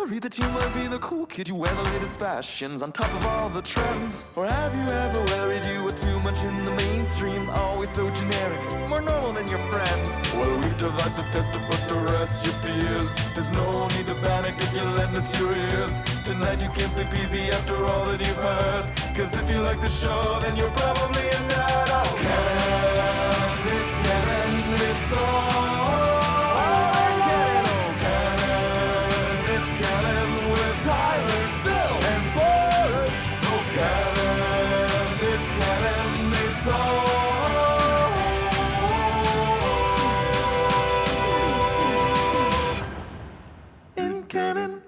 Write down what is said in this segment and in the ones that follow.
worried that you might be the cool kid, you wear the latest fashions on top of all the trends? Or have you ever worried you were too much in the mainstream, always so generic, more normal than your friends? Well, we've devised a test to put to rest your fears. There's no need to panic if you lend us your ears. Tonight you can't sleep easy after all that you've heard, 'cause if you like the show, then you're probably a nerd. Oh, Canon, it's all. Tyler, Phil, and Boris. Oh, Canon, it's all in Canon.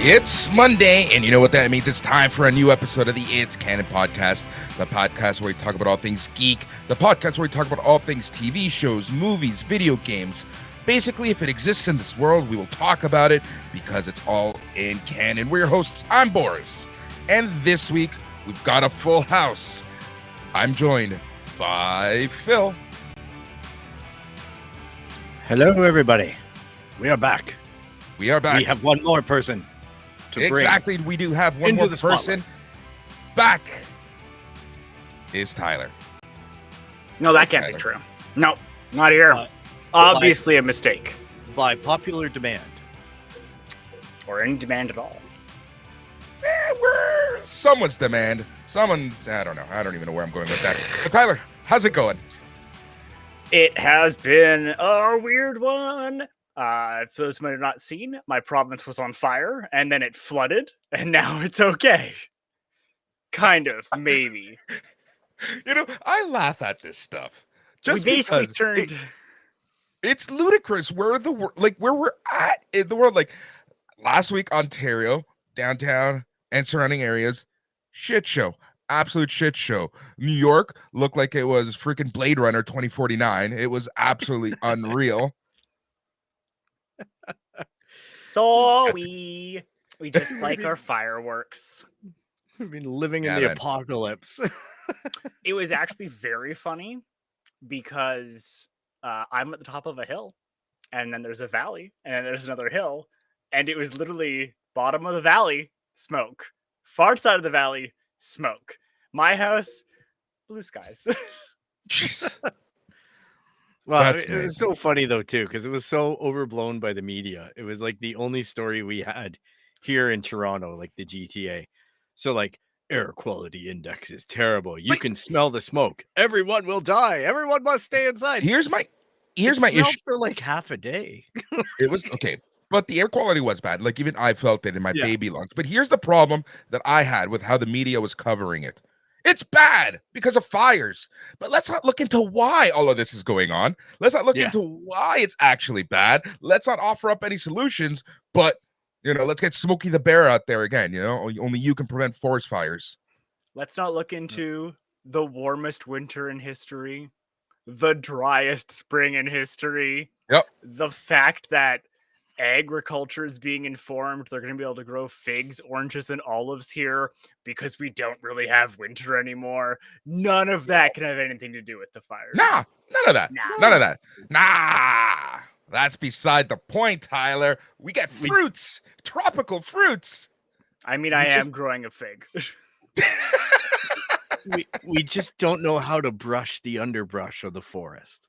It's Monday, and you know what that means. It's time for a new episode of the It's Canon Podcast, the podcast where we talk about all things geek, the podcast where we talk about all things TV shows, movies, video games. Basically, if it exists in this world, we will talk about it because it's all in canon. We're your hosts. I'm Boris. And this week, we've got a full house. I'm joined by Phil. Hello, everybody. We are back. We are back. We have one more person to bring. Exactly. We do have one more person. Back is Tyler. No, that can't be true. No, not here. Obviously a mistake. By popular demand. Or any demand at all. Someone's demand. I don't know. I don't even know where I'm going with that. But Tyler, how's it going? It has been a weird one. For those who might have not seen, my province was on fire, and then it flooded, and now it's okay. Kind of, maybe. You know, I laugh at this stuff. Just we basically turned... It's ludicrous where we're at in the world. Like last week, Ontario, downtown and surrounding areas, shit show, absolute shit show. New York looked like it was freaking Blade Runner 2049. It was absolutely unreal. So we just like our fireworks. We've been living in the apocalypse. It was actually very funny because I'm at the top of a hill, and then there's a valley, and then there's another hill, and it was literally bottom of the valley, smoke. Far side of the valley, smoke. My house, blue skies. Well, it was so funny, though, too, because it was so overblown by the media. It was like the only story we had here in Toronto, like the GTA. So, like, air quality index is terrible. You can smell the smoke. Everyone will die. Everyone must stay inside. Here's my issue for like half a day. It was okay, but the air quality was bad. Like even I felt it in my baby lungs. But here's the problem that I had with how the media was covering it. It's bad because of fires. But let's not look into why all of this is going on. Let's not look into why it's actually bad. Let's not offer up any solutions, but you know, let's get Smokey the Bear out there again. You know, only you can prevent forest fires. Let's not look into the warmest winter in history, the driest spring in history. Yep. The fact that agriculture is being informed they're going to be able to grow figs, oranges, and olives here because we don't really have winter anymore. None of that can have anything to do with the fires. Nah, none of that. None of that. Nah. That's beside the point, Tyler. We get fruits, tropical fruits. I mean, I am growing a fig. we just don't know how to brush the underbrush of the forest.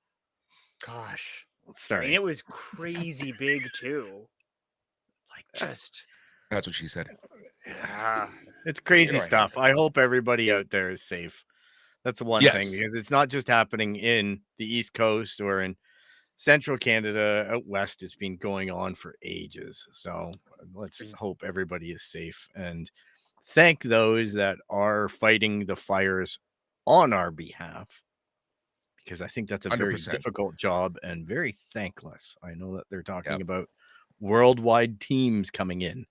Gosh. Sorry. I mean, it was crazy big, too. Like, just... That's what she said. Yeah. It's crazy stuff. I hope everybody out there is safe. That's the one thing, because it's not just happening in the East Coast or in Central Canada. Out west, it's been going on for ages. So let's hope everybody is safe and thank those that are fighting the fires on our behalf, because I think that's a 100%. Very difficult job and very thankless. I know that they're talking about worldwide teams coming in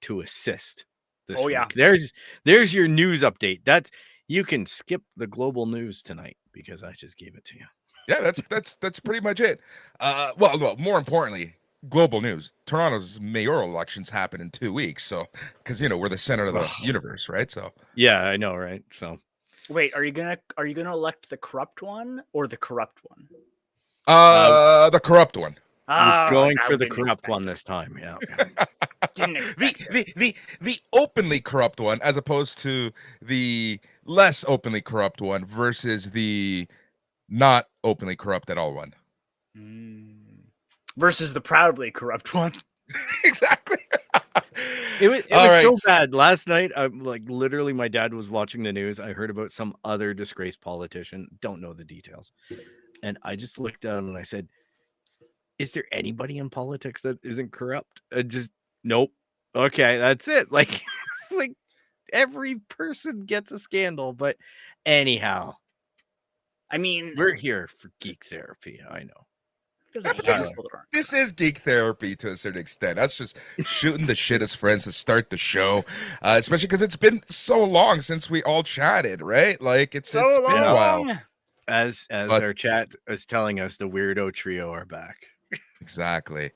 to assist this week. There's your news update. That's, you can skip the global news tonight because I just gave it to you. Yeah, that's pretty much it. Well, more importantly, global news. Toronto's mayoral elections happen in 2 weeks, so because we're the center of the universe, right? So yeah, I know, right? So wait, are you gonna elect the corrupt one or the corrupt one? The corrupt one. We're going for the corrupt one this time. Yeah. Didn't expect the openly corrupt one, as opposed to the less openly corrupt one versus the not openly corrupt at all one. Versus the proudly corrupt one. Exactly. It was right. So bad last night. Like literally, my dad was watching the news. I heard about some other disgraced politician. Don't know the details, and I just looked at him and I said, "Is there anybody in politics that isn't corrupt?" Just nope. Okay, that's it. Like, like every person gets a scandal. But anyhow, I mean, we're here for geek therapy. I know. This is geek therapy to a certain extent. That's just shooting the shit as friends to start the show, especially because it's been so long since we all chatted, right? Like it's been a while. As our chat is telling us, the weirdo trio are back. Exactly.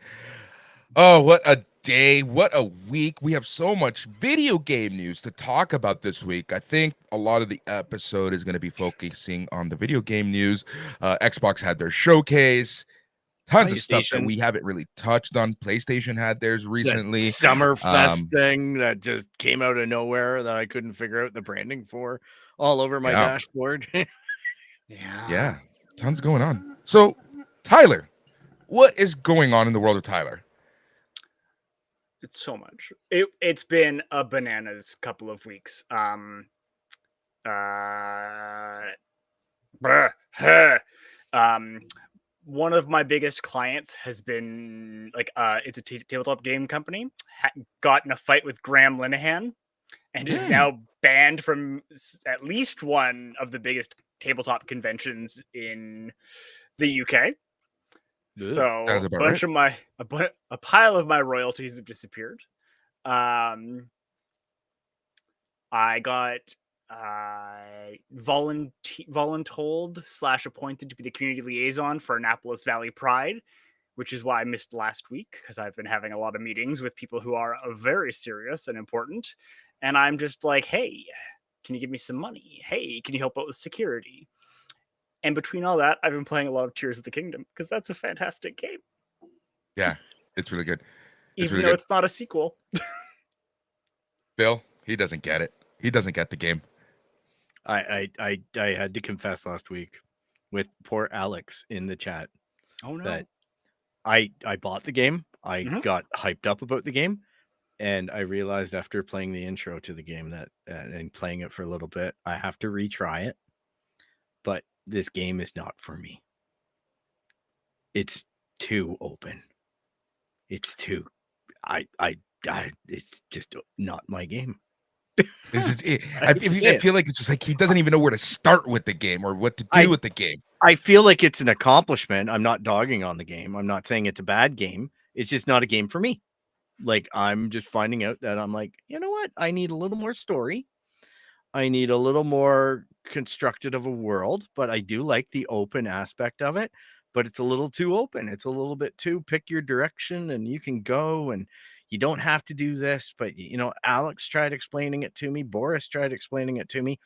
Oh, what a day! What a week! We have so much video game news to talk about this week. I think a lot of the episode is going to be focusing on the video game news. Xbox had their showcase. Tons of stuff that we haven't really touched on. PlayStation had theirs recently. The Summerfest thing that just came out of nowhere that I couldn't figure out the branding for all over my dashboard. Yeah, tons going on. So, Tyler, what is going on in the world of Tyler? It's so much. It's been a bananas couple of weeks. One of my biggest clients has been like it's a tabletop game company, got in a fight with Graham Linehan and is now banned from at least one of the biggest tabletop conventions in the UK. So a pile of my royalties have disappeared. I got voluntold/appointed to be the community liaison for Annapolis Valley Pride, which is why I missed last week, because I've been having a lot of meetings with people who are very serious and important. And I'm just like, hey, can you give me some money? Hey, can you help out with security? And between all that, I've been playing a lot of Tears of the Kingdom, because that's a fantastic game. Yeah, it's really good. Even though it's not a sequel. Bill, he doesn't get it. He doesn't get the game. I had to confess last week with poor Alex in the chat. Oh no. That I bought the game. I got hyped up about the game, and I realized after playing the intro to the game that and playing it for a little bit, I have to retry it. But this game is not for me. It's too open. It's too it's just not my game. I feel like it's just like he doesn't even know where to start with the game or what to do with the game. I feel like it's an accomplishment. I'm not dogging on the game. I'm not saying it's a bad game. It's just not a game for me. Like, I'm just finding out that I'm like, you know what? I need a little more story. I need a little more constructed of a world, but I do like the open aspect of it. But it's a little too open. It's a little bit too pick your direction and you can go and you don't have to do this. But, you know, Alex tried explaining it to me. Boris tried explaining it to me.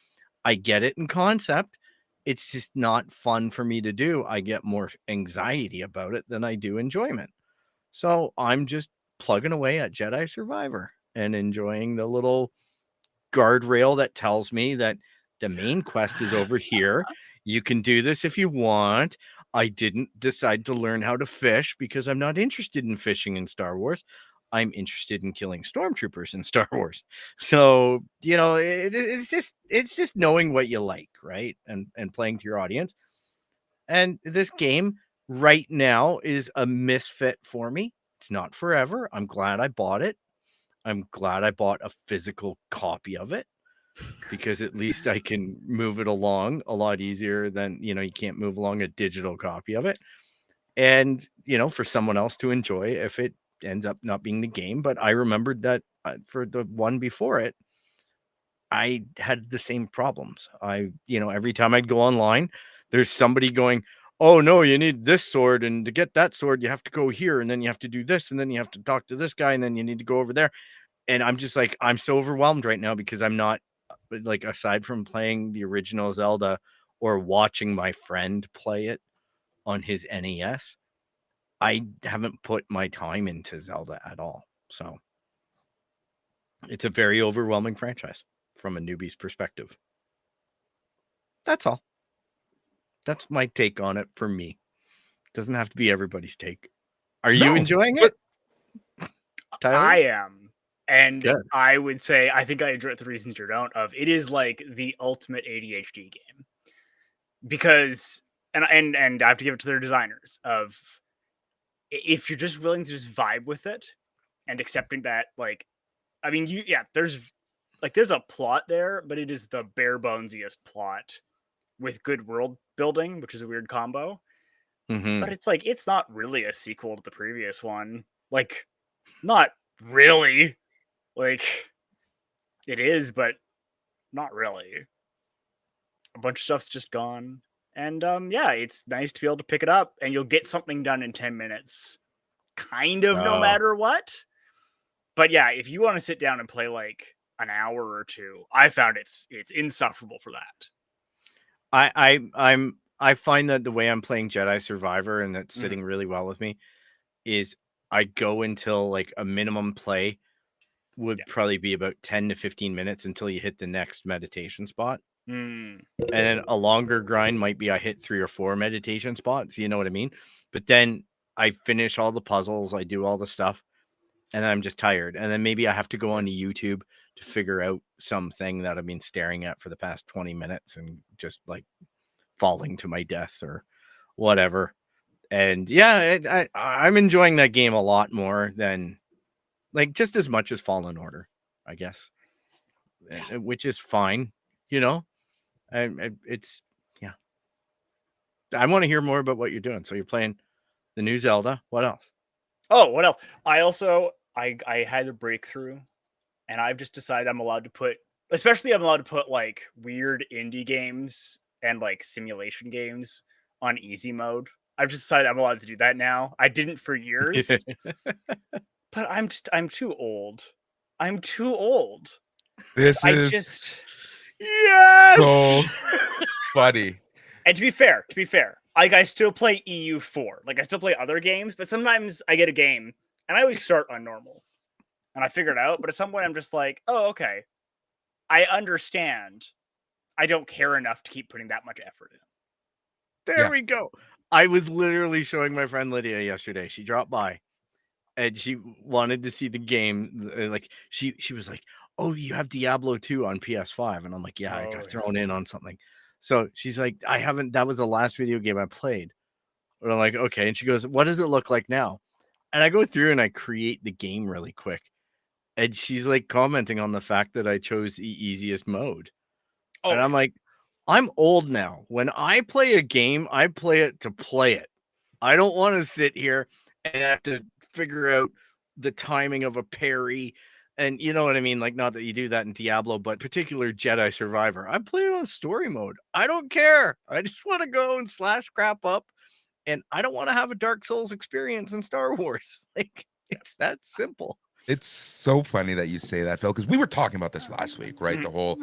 I get it in concept. It's just not fun for me to do. I get more anxiety about it than I do enjoyment. So I'm just plugging away at Jedi Survivor and enjoying the little guardrail that tells me that the main quest is over here. You can do this if you want. I didn't decide to learn how to fish because I'm not interested in fishing in Star Wars. I'm interested in killing stormtroopers in Star Wars. So, you know, it's just knowing what you like, right? And playing to your audience. And this game right now is a misfit for me. It's not forever. I'm glad I bought it. I'm glad I bought a physical copy of it because at least I can move it along a lot easier than, you know, you can't move along a digital copy of it. And, you know, for someone else to enjoy if it ends up not being the game. But I remembered that for the one before it, I had the same problems. Every time I'd go online, there's somebody going, oh no, you need this sword. And to get that sword, you have to go here. And then you have to do this. And then you have to talk to this guy. And then you need to go over there. And I'm just like, I'm so overwhelmed right now because I'm not, like, aside from playing the original Zelda or watching my friend play it on his NES, I haven't put my time into Zelda at all. So it's a very overwhelming franchise from a newbie's perspective. That's all. That's my take on it for me. Doesn't have to be everybody's take. Are you enjoying it, Tyler? I am. And Good. I would say, I think I enjoy it the reasons you don't. It is like the ultimate ADHD game. Because, and I have to give it to their designers, of if you're just willing to just vibe with it and accepting that, like, I mean, there's a plot there, but it is the bare bonesiest plot with good world building, which is a weird combo. Mm-hmm. But it's like, it's not really a sequel to the previous one. Like, not really. Like, it is, but not really. A bunch of stuff's just gone. And it's nice to be able to pick it up, and you'll get something done in 10 minutes. Kind of no matter what. But yeah, if you want to sit down and play like an hour or two, I found it's insufferable for that. I find that the way I'm playing Jedi Survivor, and that's sitting really well with me, is I go until like a minimum play would probably be about 10 to 15 minutes until you hit the next meditation spot. And then a longer grind might be I hit 3 or 4 meditation spots. You know what I mean? But then I finish all the puzzles. I do all the stuff. And I'm just tired. And then maybe I have to go onto YouTube to figure out something that I've been staring at for the past 20 minutes and just like falling to my death or whatever. And yeah, I'm enjoying that game a lot more than like just as much as Fallen Order, I guess, which is fine. You know, it's yeah. I want to hear more about what you're doing. So you're playing the new Zelda. What else? Oh, what else? I also I had a breakthrough, and I've just decided I'm allowed to put like weird indie games and like simulation games on easy mode. I've just decided I'm allowed to do that now. I didn't for years, but I'm too old. I'm too old. This is yes, so funny. And to be fair, like I still play EU4. Like I still play other games, but sometimes I get a game and I always start on normal and I figure it out. But at some point I'm just like, oh, okay. I understand. I don't care enough to keep putting that much effort in. There we go. I was literally showing my friend Lydia yesterday. She dropped by and she wanted to see the game. Like she was like, oh, you have Diablo 2 on PS5. And I'm like, yeah, I got thrown in on something. So she's like, that was the last video game I played. And I'm like, okay. And she goes, what does it look like now? And I go through and I create the game really quick. And she's like commenting on the fact that I chose the easiest mode. And I'm like, I'm old now. When I play a game, I play it to play it. I don't want to sit here and have to figure out the timing of a parry. And you know what I mean? Like, not that you do that in Diablo, but particular Jedi Survivor. I play it on story mode. I don't care. I just want to go and slash crap up. And I don't want to have a Dark Souls experience in Star Wars. Like, it's that simple. It's so funny that you say that, Phil, because we were talking about this last week, right? The whole,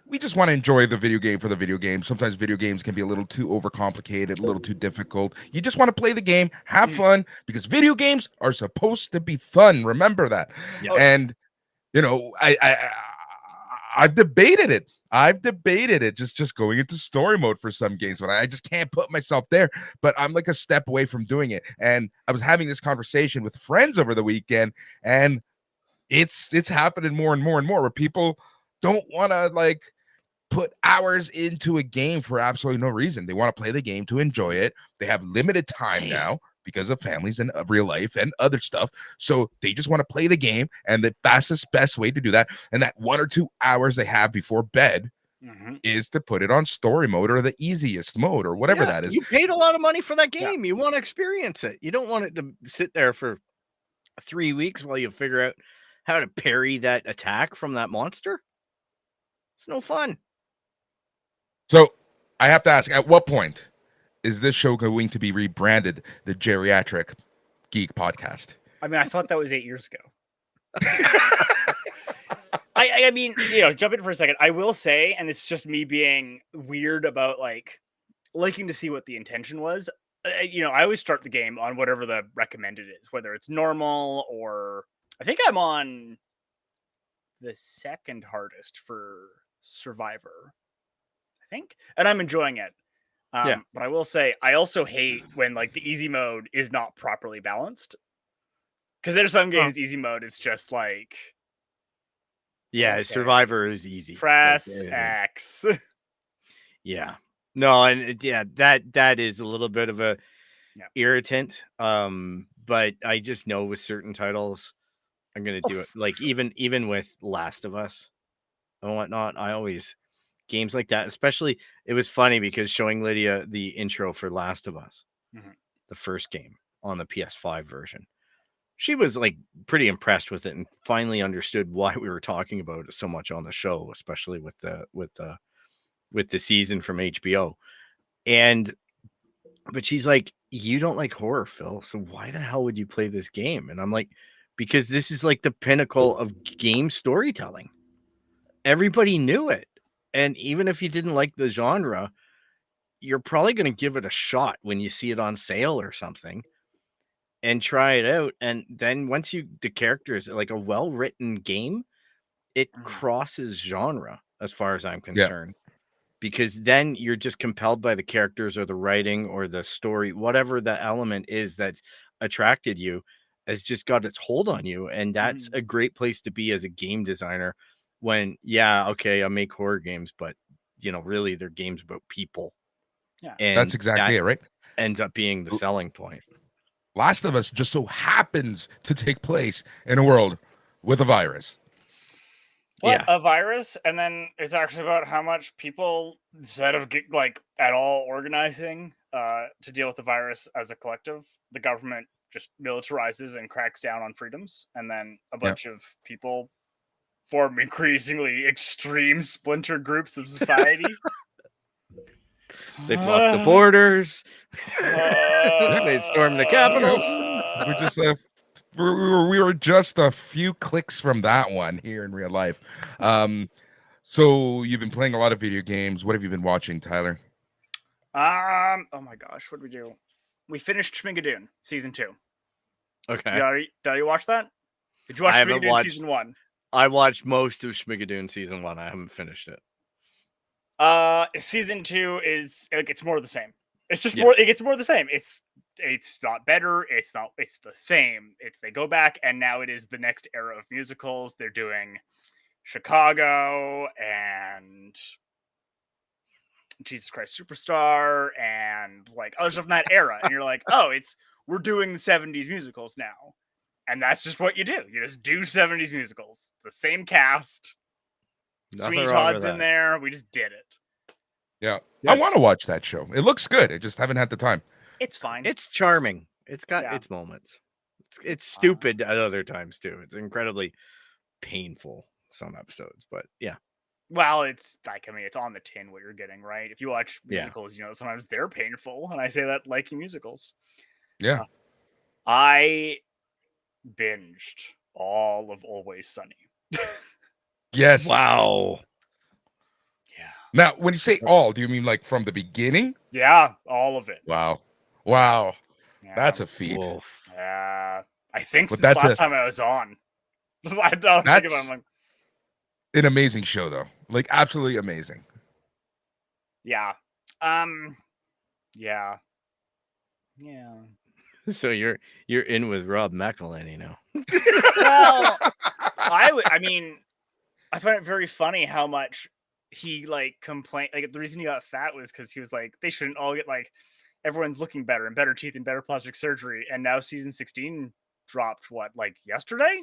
we just want to enjoy the video game for the video game. Sometimes video games can be a little too overcomplicated, a little too difficult. You just want to play the game, have fun, because video games are supposed to be fun. Remember that. Yeah. And, you know, I've debated it. Just going into story mode for some games, but I just can't put myself there. But I'm like a step away from doing it. And I was having this conversation with friends over the weekend, and it's happening more and more and more where people don't want to like put hours into a game for absolutely no reason. They want to play the game to enjoy it. They have limited time now because of families and real life and other stuff. So they just want to play the game, and the fastest, best way to do that, and that 1 or 2 hours they have before bed is to put it on story mode or the easiest mode or whatever that is. You paid a lot of money for that game. You want to experience it. You don't want it to sit there for 3 weeks while you figure out how to parry that attack from that monster. It's no fun. So I have to ask, at what point is this show going to be rebranded the Geriatric Geek Podcast? I mean, I thought that was 8 years ago. I mean, you know, jump in for a second. I will say, and it's just me being weird about like liking to see what the intention was. I always start the game on whatever the recommended is, whether it's normal or I think I'm on the second hardest for Survivor, I think, and I'm enjoying it. But I will say, I also hate when like the easy mode is not properly balanced, because there's some games easy mode is just like, okay. Survivor is easy. Press X. Yeah. No, and that is a little bit of a irritant. But I just know with certain titles, I'm gonna do it. Like even with Last of Us and whatnot, I always games like that. Especially, it was funny because showing Lydia the intro for Last of Us, the first game on the PS5 version, she was like pretty impressed with it and finally understood why we were talking about it so much on the show, especially with the season from HBO. But she's like, you don't like horror, Phil, so why the hell would you play this game? And I'm like, because this is like the pinnacle of game storytelling. Everybody knew it. And even if you didn't like the genre, you're probably going to give it a shot when you see it on sale or something and try it out. And then once the characters, like a well-written game, it crosses genre as far as I'm concerned. Because then you're just compelled by the characters or the writing or the story, whatever the element is that's attracted you has just got its hold on you. And that's a great place to be as a game designer when, I make horror games, but really they're games about people. Yeah. And that's exactly it, right? Ends up being the selling point. Last of Us just so happens to take place in a world with a virus. A virus, and then it's actually about how much people, instead of at all organizing to deal with the virus as a collective, the government just militarizes and cracks down on freedoms, and then a bunch of people form increasingly extreme splinter groups of society. They block the borders. They storm the capitals. We just we were just a few clicks from that one here in real life. So you've been playing a lot of video games. What have you been watching, Tyler? Oh my gosh, what did we do? We finished Schmigadoon season 2. Okay. Did you watch that? Did you watch Schmigadoon season 1? I watched most of Schmigadoon season 1. I haven't finished it. Season 2 is like, it's more of the same. It's just more. It gets more of the same. It's not better. It's the same. They go back, and now it is the next era of musicals. They're doing Chicago and Jesus Christ Superstar and like other stuff in that era. And you're like, we're doing the 70s musicals now. And that's just what you do. You just do 70s musicals. The same cast. Sweeney Todd's in there. We just did it. Yeah. I want to watch that show. It looks good. I just haven't had the time. It's fine. It's charming. It's got its moments. It's stupid at other times too. It's incredibly painful some episodes, but yeah. Well, it's like, it's on the tin what you're getting, right? If you watch musicals, sometimes they're painful, and I say that liking musicals. Yeah. I binged all of Always Sunny. Yes. Wow. Yeah. Now, when you say all, do you mean like from the beginning? Yeah, all of it. Wow. Yeah. That's a feat. Yeah. I think since the last time I was on. I don't think about it. Like, an amazing show, though. Like, absolutely amazing. Yeah. Yeah. So you're in with Rob McElhenney now. Well, I find it very funny how much he complained. Like, the reason he got fat was because he was like, they shouldn't all get everyone's looking better and better teeth and better plastic surgery. And now season 16 dropped yesterday?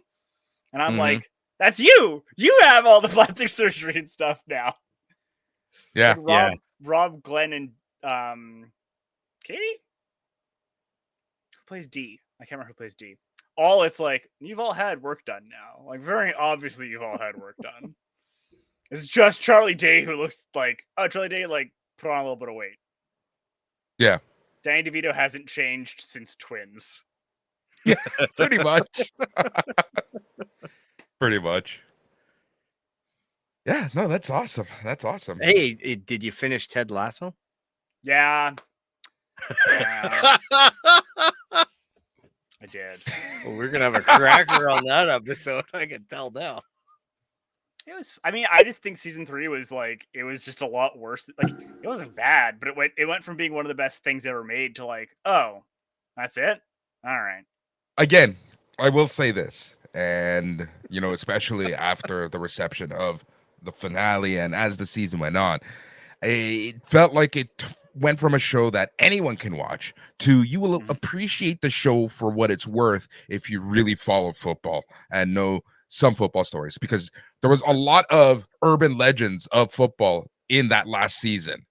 And I'm like, that's you. You have all the plastic surgery and stuff now. Yeah. Rob, Glenn, and Katie? Who plays D? I can't remember who plays D. It's like, you've all had work done now. Like, very obviously you've all had work done. It's just Charlie Day who looks like, Charlie Day put on a little bit of weight. Yeah. Danny DeVito hasn't changed since Twins. Yeah, pretty much. Pretty much. Yeah, no, that's awesome. That's awesome. Hey, did you finish Ted Lasso? Yeah. Yeah, I did. Well, we're gonna have a cracker on that episode. I can tell now. It was. I mean, I just think season 3 was like it was just a lot worse. Like it wasn't bad, but it went from being one of the best things ever made to like, oh, that's it. All right. Again, I will say this, and especially after the reception of the finale and as the season went on, it felt like it went from a show that anyone can watch to you will appreciate the show for what it's worth if you really follow football and know some football stories, because there was a lot of urban legends of football in that last season.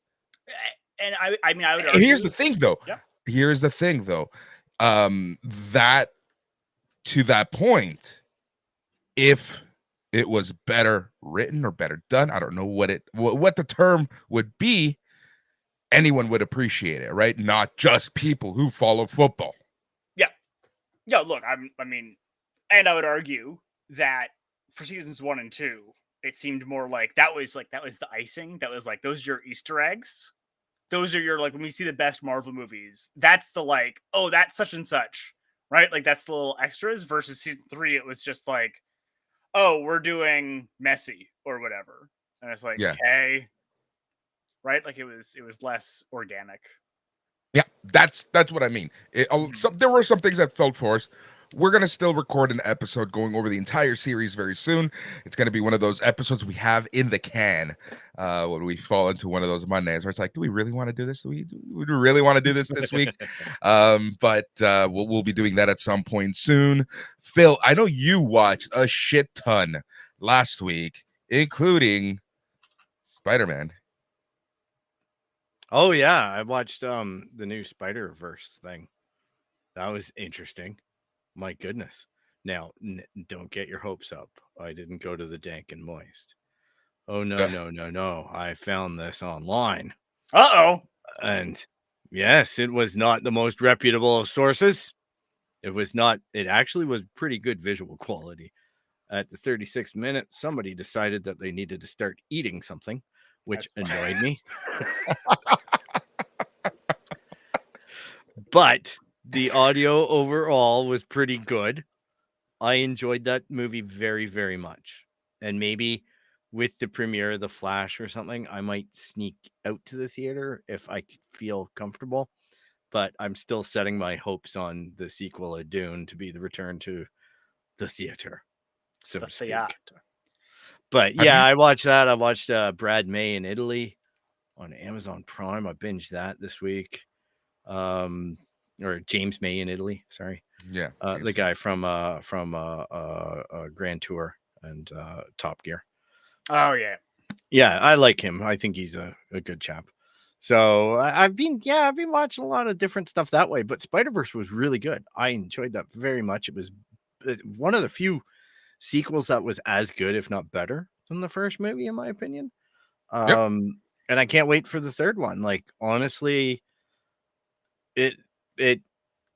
And I mean, I would argue. And here's the thing, though. Yeah. Here's the thing, though. That to that point, if it was better written or better done, I don't know what the term would be, anyone would appreciate it, right? Not just people who follow football. Yeah, look, I mean, and I would argue that for seasons 1 and 2, it seemed more like that was the icing. That was like, those are your Easter eggs. Those are your, like, when we see the best Marvel movies, that's the like, oh, that's such and such, right? Like that's the little extras. Versus season 3, it was just like, oh, we're doing Messi or whatever. And it's like, okay. Right? Like it was less organic. Yeah, that's what I mean. There were some things that felt forced. We're going to still record an episode going over the entire series very soon. It's going to be one of those episodes we have in the can when we fall into one of those Mondays where it's like, do we really want to do this? Do we really want to do this week? But we'll be doing that at some point soon. Phil, I know you watched a shit ton last week, including Spider-Man. Oh yeah, I watched the new Spider-Verse thing. That was interesting. My goodness. Now, don't get your hopes up. I didn't go to the Dank and Moist. Oh no, no. I found this online. Uh-oh. And yes, it was not the most reputable of sources. It actually was pretty good visual quality. At the 36th minute, somebody decided that they needed to start eating something, which annoyed me. But the audio overall was pretty good. I enjoyed that movie very, very much. And maybe with the premiere of The Flash or something, I might sneak out to the theater if I feel comfortable. But I'm still setting my hopes on the sequel of Dune to be the return to the theater, so to speak. But yeah, I watched that. I watched Brad May in Italy on Amazon Prime. I binged that this week. Or James May in Italy. Sorry. Yeah. The guy from Grand Tour and Top Gear. Oh yeah. Yeah, I like him. I think he's a good chap. So I've been watching a lot of different stuff that way, but Spider-Verse was really good. I enjoyed that very much. It was one of the few sequels that was as good, if not better, than the first movie, in my opinion. And I can't wait for the third one. Like, honestly,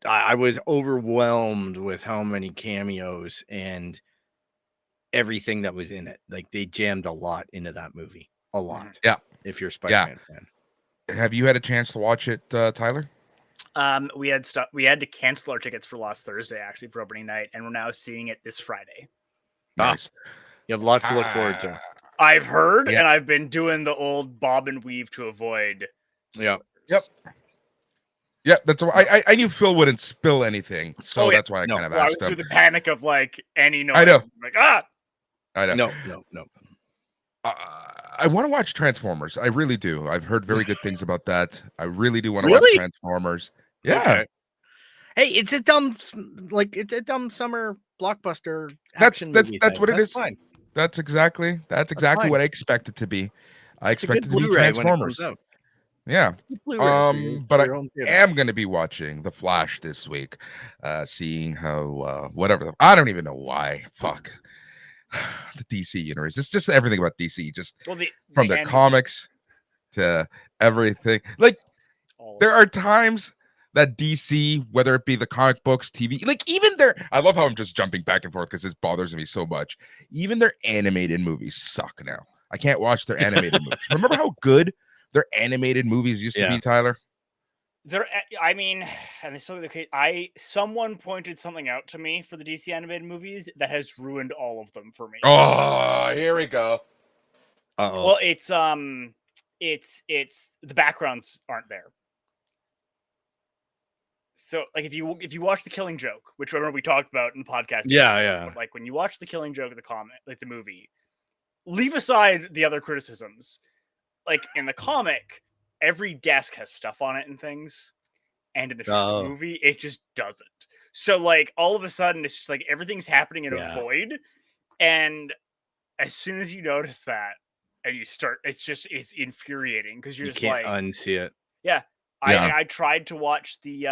I was overwhelmed with how many cameos and everything that was in it. Like, they jammed a lot into that movie. A lot. Yeah. If you're a Spider-Man fan. Have you had a chance to watch it, Tyler? We had to cancel our tickets for last Thursday, actually, for opening night, and we're now seeing it this Friday. Nice. You have lots to look forward to. I've heard, and I've been doing the old bob and weave to avoid. Yeah. Yep, that's why I knew Phil wouldn't spill anything, so that's why I kind of asked him. I was through the panic of like any noise. I know. Like I know. No. I want to watch Transformers. I really do. I've heard very good things about that. I really do want to watch Transformers. Yeah. Okay. Hey, it's a dumb summer blockbuster action movie. That's what it is. Fine. That's exactly what I expect it to be. I expect it to be Transformers. Yeah. But I am going to be watching The Flash this week, seeing how I don't even know why. Fuck. The DC universe, just everything about DC, from their comics to everything. Like, there are times that DC, whether it be the comic books, TV, like even I love how I'm just jumping back and forth because this bothers me so much. Even their animated movies suck now. I can't watch their animated movies. Remember how good their animated movies used to be, Tyler? I mean, and so someone pointed something out to me for the DC animated movies that has ruined all of them for me. Oh, here we go. Uh-oh. Well, it's the backgrounds aren't there. So, like, if you watch The Killing Joke, which remember we talked about in the podcast, yeah. But, like, when you watch The Killing Joke, the movie, leave aside the other criticisms. Like in the comic, every desk has stuff on it and things, and in the movie, it just doesn't. So, like, all of a sudden, it's just like everything's happening in a void, and as soon as you notice that, and you start, it's infuriating because you just can't like unsee it. Yeah. Yeah. I tried to watch the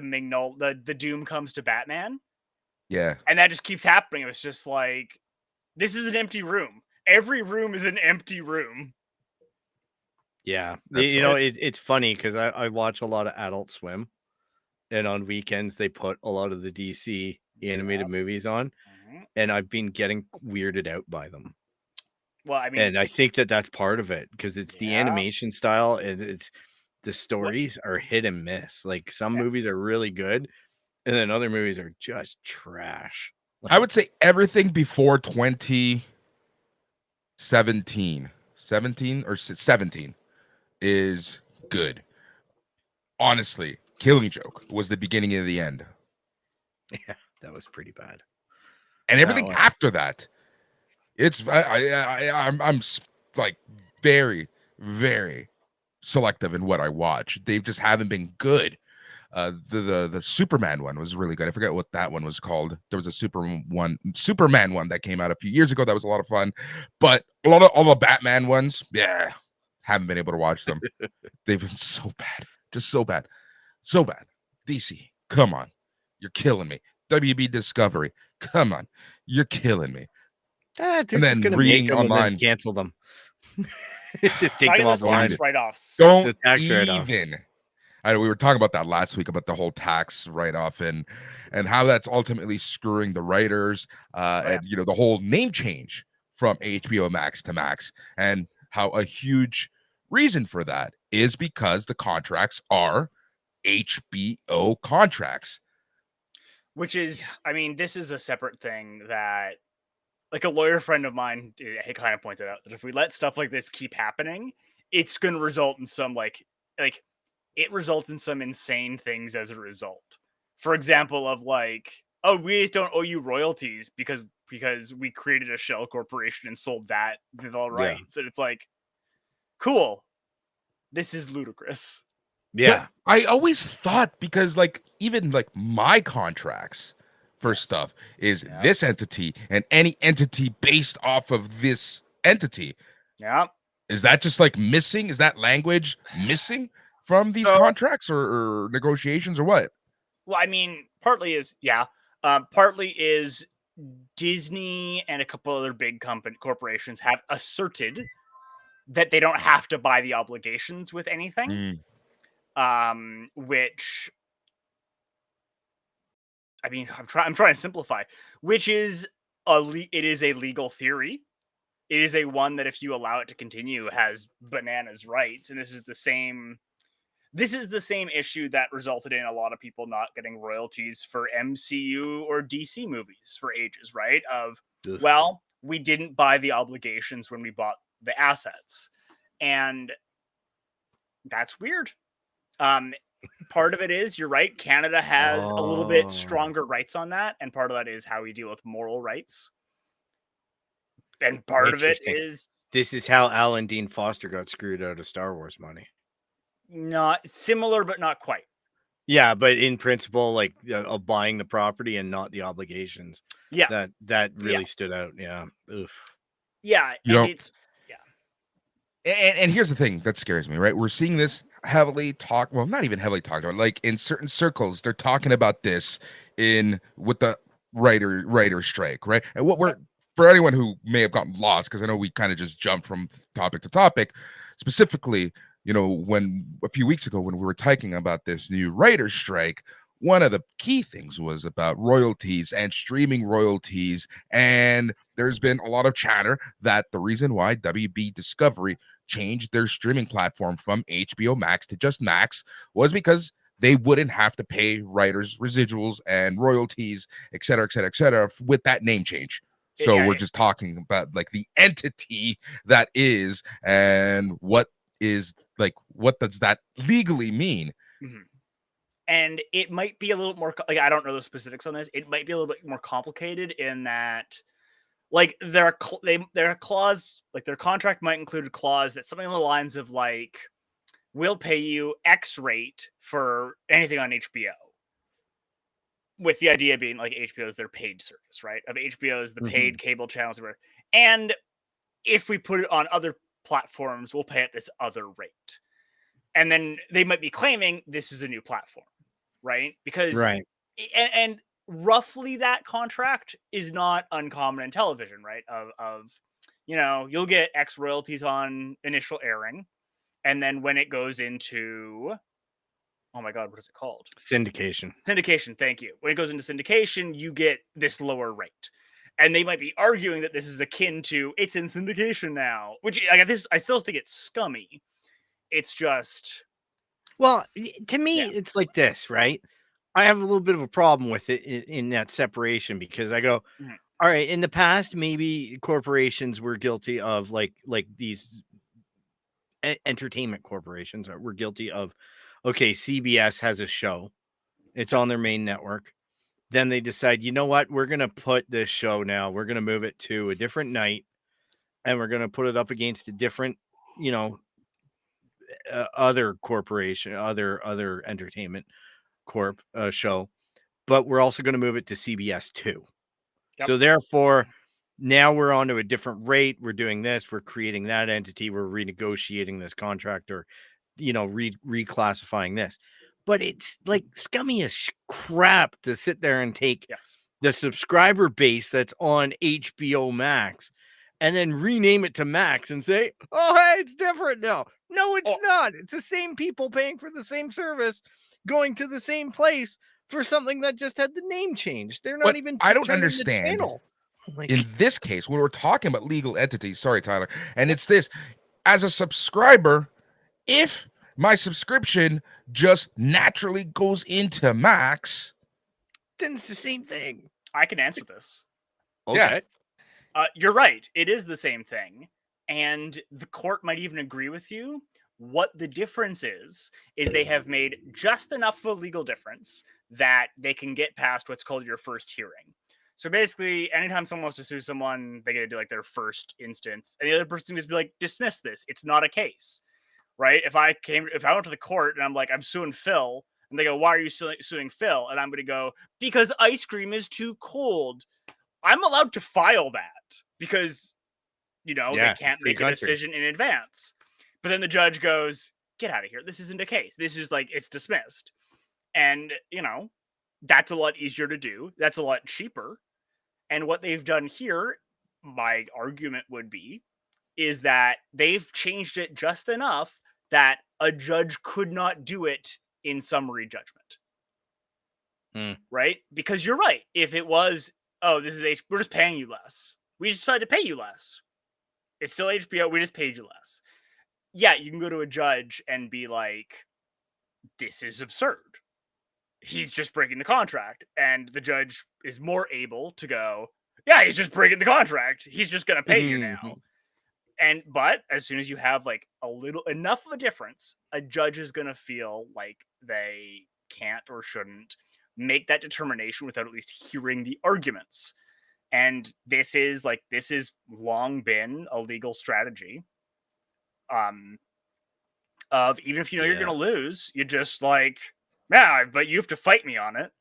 Mignol, the Doom Comes to Batman. Yeah. And that just keeps happening. It was just like, this is an empty room. Every room is an empty room. Yeah. It's funny because I watch a lot of Adult Swim, and on weekends they put a lot of the DC animated movies on, and I've been getting weirded out by them. Well, I mean, and I think that's part of it because it's the animation style, and it's the stories are hit and miss. Like some movies are really good, and then other movies are just trash. I would say everything before 2017 is good. Honestly, Killing Joke was the beginning of the end. Yeah, that was pretty bad. And everything after that, I'm like very, very selective in what I watch. They just haven't been good. The Superman one was really good. I forget what that one was called. There was a Superman one that came out a few years ago that was a lot of fun. But all the Batman ones, haven't been able to watch them. They've been so bad. Just so bad. So bad. DC, come on. You're killing me. WB Discovery, come on. You're killing me. And then reading online, cancel them. Just take them offline. Write-offs. Don't even. I know we were talking about that last week about the whole tax write-off and how that's ultimately screwing the writers and the whole name change from HBO Max to Max, and how a huge reason for that is because the contracts are HBO contracts. Which is, I mean, this is a separate thing that, like, a lawyer friend of mine, he kind of pointed out that if we let stuff like this keep happening, it's going to result in some it results in some insane things as a result. For example, of like, oh, we just don't owe you royalties because we created a shell corporation and sold that with all rights. And it's like, cool. This is ludicrous. Yeah. But I always thought, because like even like my contracts for stuff is this entity and any entity based off of this entity. Yeah. Is that just like missing? Is that language missing from these contracts or negotiations or what? Well, I mean, partly is Disney and a couple other big corporations have asserted that they don't have to buy the obligations with anything. Which, I mean, I'm trying to simplify, which is it is a legal theory. It is a one that if you allow it to continue has bananas rights. And this is the same issue that resulted in a lot of people not getting royalties for MCU or DC movies for ages, right? Well, we didn't buy the obligations when we bought the assets. And that's weird. Part of it is, you're right, Canada has a little bit stronger rights on that, and part of that is how we deal with moral rights. And part of it is, this is how Alan Dean Foster got screwed out of Star Wars money. Not similar, but not quite. Yeah, but in principle, like of buying the property and not the obligations. Yeah, that really stood out. Yeah, oof. Yeah, and here's the thing that scares me, right? We're seeing this heavily talked, well, not even heavily talked about, like in certain circles, they're talking about this with the writer strike, right? And for anyone who may have gotten lost, because I know we kind of just jumped from topic to topic, specifically, when a few weeks ago when we were talking about this new writer strike, one of the key things was about royalties and streaming royalties. And there's been a lot of chatter that the reason why WB Discovery changed their streaming platform from HBO Max to just Max was because they wouldn't have to pay writers residuals and royalties, et cetera, with that name change. So we're just talking about like the entity that is, and what is like, what does that legally mean? Mm-hmm. And it might be a little more, like, I don't know the specifics on this. It might be a little bit more complicated in that, like, their clause, like their contract might include a clause that's something along the lines of like, we'll pay you X rate for anything on HBO. With the idea being like HBO is their paid service, right? Of HBO is the paid cable channels. And if we put it on other platforms, we'll pay at this other rate. And then they might be claiming this is a new platform, right? Because, and roughly that contract is not uncommon in television, right? Of you'll get X royalties on initial airing. And then when it goes into, oh my God, what is it called? Syndication. Syndication, thank you. When it goes into syndication, you get this lower rate. And they might be arguing that this is akin to, it's in syndication now. Which, I still think it's scummy. It's just... Well, to me, it's like this, right? I have a little bit of a problem with it in that separation, because I go, all right, in the past, maybe corporations were guilty of like these entertainment corporations were guilty of, okay, CBS has a show. It's on their main network. Then they decide, you know what? We're going to put this show now. We're going to move it to a different night, and we're going to put it up against a different, other corporation, other entertainment corp show. But we're also going to move it to CBS too. Yep. So therefore, now we're on to a different rate. We're doing this. We're creating that entity. We're renegotiating this contract, or, reclassifying this. But it's like scummy as crap to sit there and take the subscriber base that's on HBO Max and then rename it to Max and say, oh, hey, it's different now. No, it's not. It's the same people paying for the same service, going to the same place for something that just had the name changed. They're not even. I don't understand. In this case, when we're talking about legal entities, sorry, Tyler, and it's this, as a subscriber, if my subscription just naturally goes into Max, then it's the same thing. I can answer this. Okay. You're right. It is the same thing. And the court might even agree with you. What the difference is they have made just enough of a legal difference that they can get past what's called your first hearing. So basically, anytime someone wants to sue someone, they get to do like their first instance. And the other person can just be like, dismiss this. It's not a case. Right? If I went to the court and I'm like, I'm suing Phil, and they go, why are you suing Phil? And I'm going to go, because ice cream is too cold. I'm allowed to file that because, they can't make a decision in advance. But then the judge goes, get out of here. This isn't a case. This is like, it's dismissed. And, that's a lot easier to do. That's a lot cheaper. And what they've done here, my argument would be, is that they've changed it just enough that a judge could not do it in summary judgment. Right? Because you're right. If it was, we're just paying you less. We just decided to pay you less. It's still HBO. We just paid you less. Yeah, you can go to a judge and be like, this is absurd. He's just breaking the contract. And the judge is more able to go, yeah, he's just breaking the contract. He's just going to pay you now. But as soon as you have like enough of a difference, a judge is going to feel like they can't or shouldn't make that determination without at least hearing the arguments. And this is long been a legal strategy. Of even if you're going to lose, you just like, but you have to fight me on it.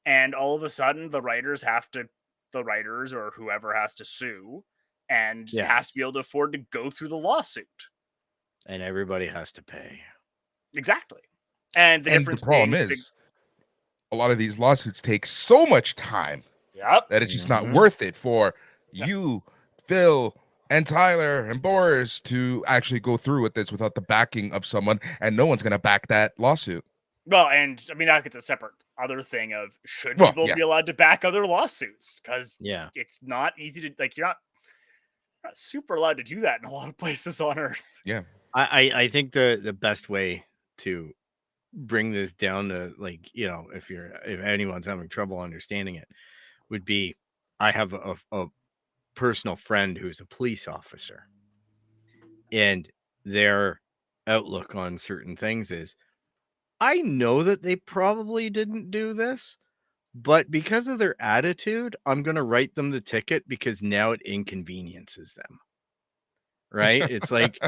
And all of a sudden the writers or whoever has to sue. And has to be able to afford to go through the lawsuit. And everybody has to pay. Exactly. And the problem is, a lot of these lawsuits take so much time that it's just not worth it for you, Phil, and Tyler, and Boris to actually go through with this without the backing of someone, and no one's going to back that lawsuit. Well, and I mean, that's a separate other thing of people be allowed to back other lawsuits? Because it's not easy to, like, you're not... Not super allowed to do that in a lot of places on Earth. Yeah. I think the best way to bring this down to, like, if anyone's having trouble understanding it, would be, I have a personal friend who's a police officer, and their outlook on certain things is, I know that they probably didn't do this, but because of their attitude, I'm going to write them the ticket because now it inconveniences them. Right? It's like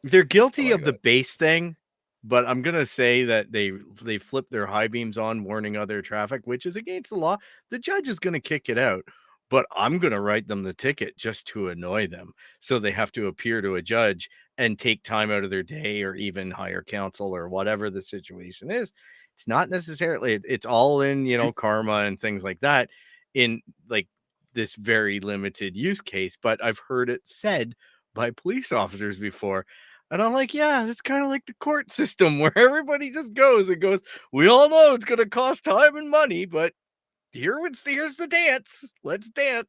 they're guilty of the base thing, but I'm going to say that they flip their high beams on, warning other traffic, which is against the law. The judge is going to kick it out, but I'm going to write them the ticket just to annoy them. So they have to appear to a judge and take time out of their day, or even hire counsel, or whatever the situation is. It's not necessarily, it's all in, karma and things like that, in like this very limited use case. But I've heard it said by police officers before. And I'm like, yeah, it's kind of like the court system where everybody just goes, we all know it's going to cost time and money, but here's the dance. Let's dance.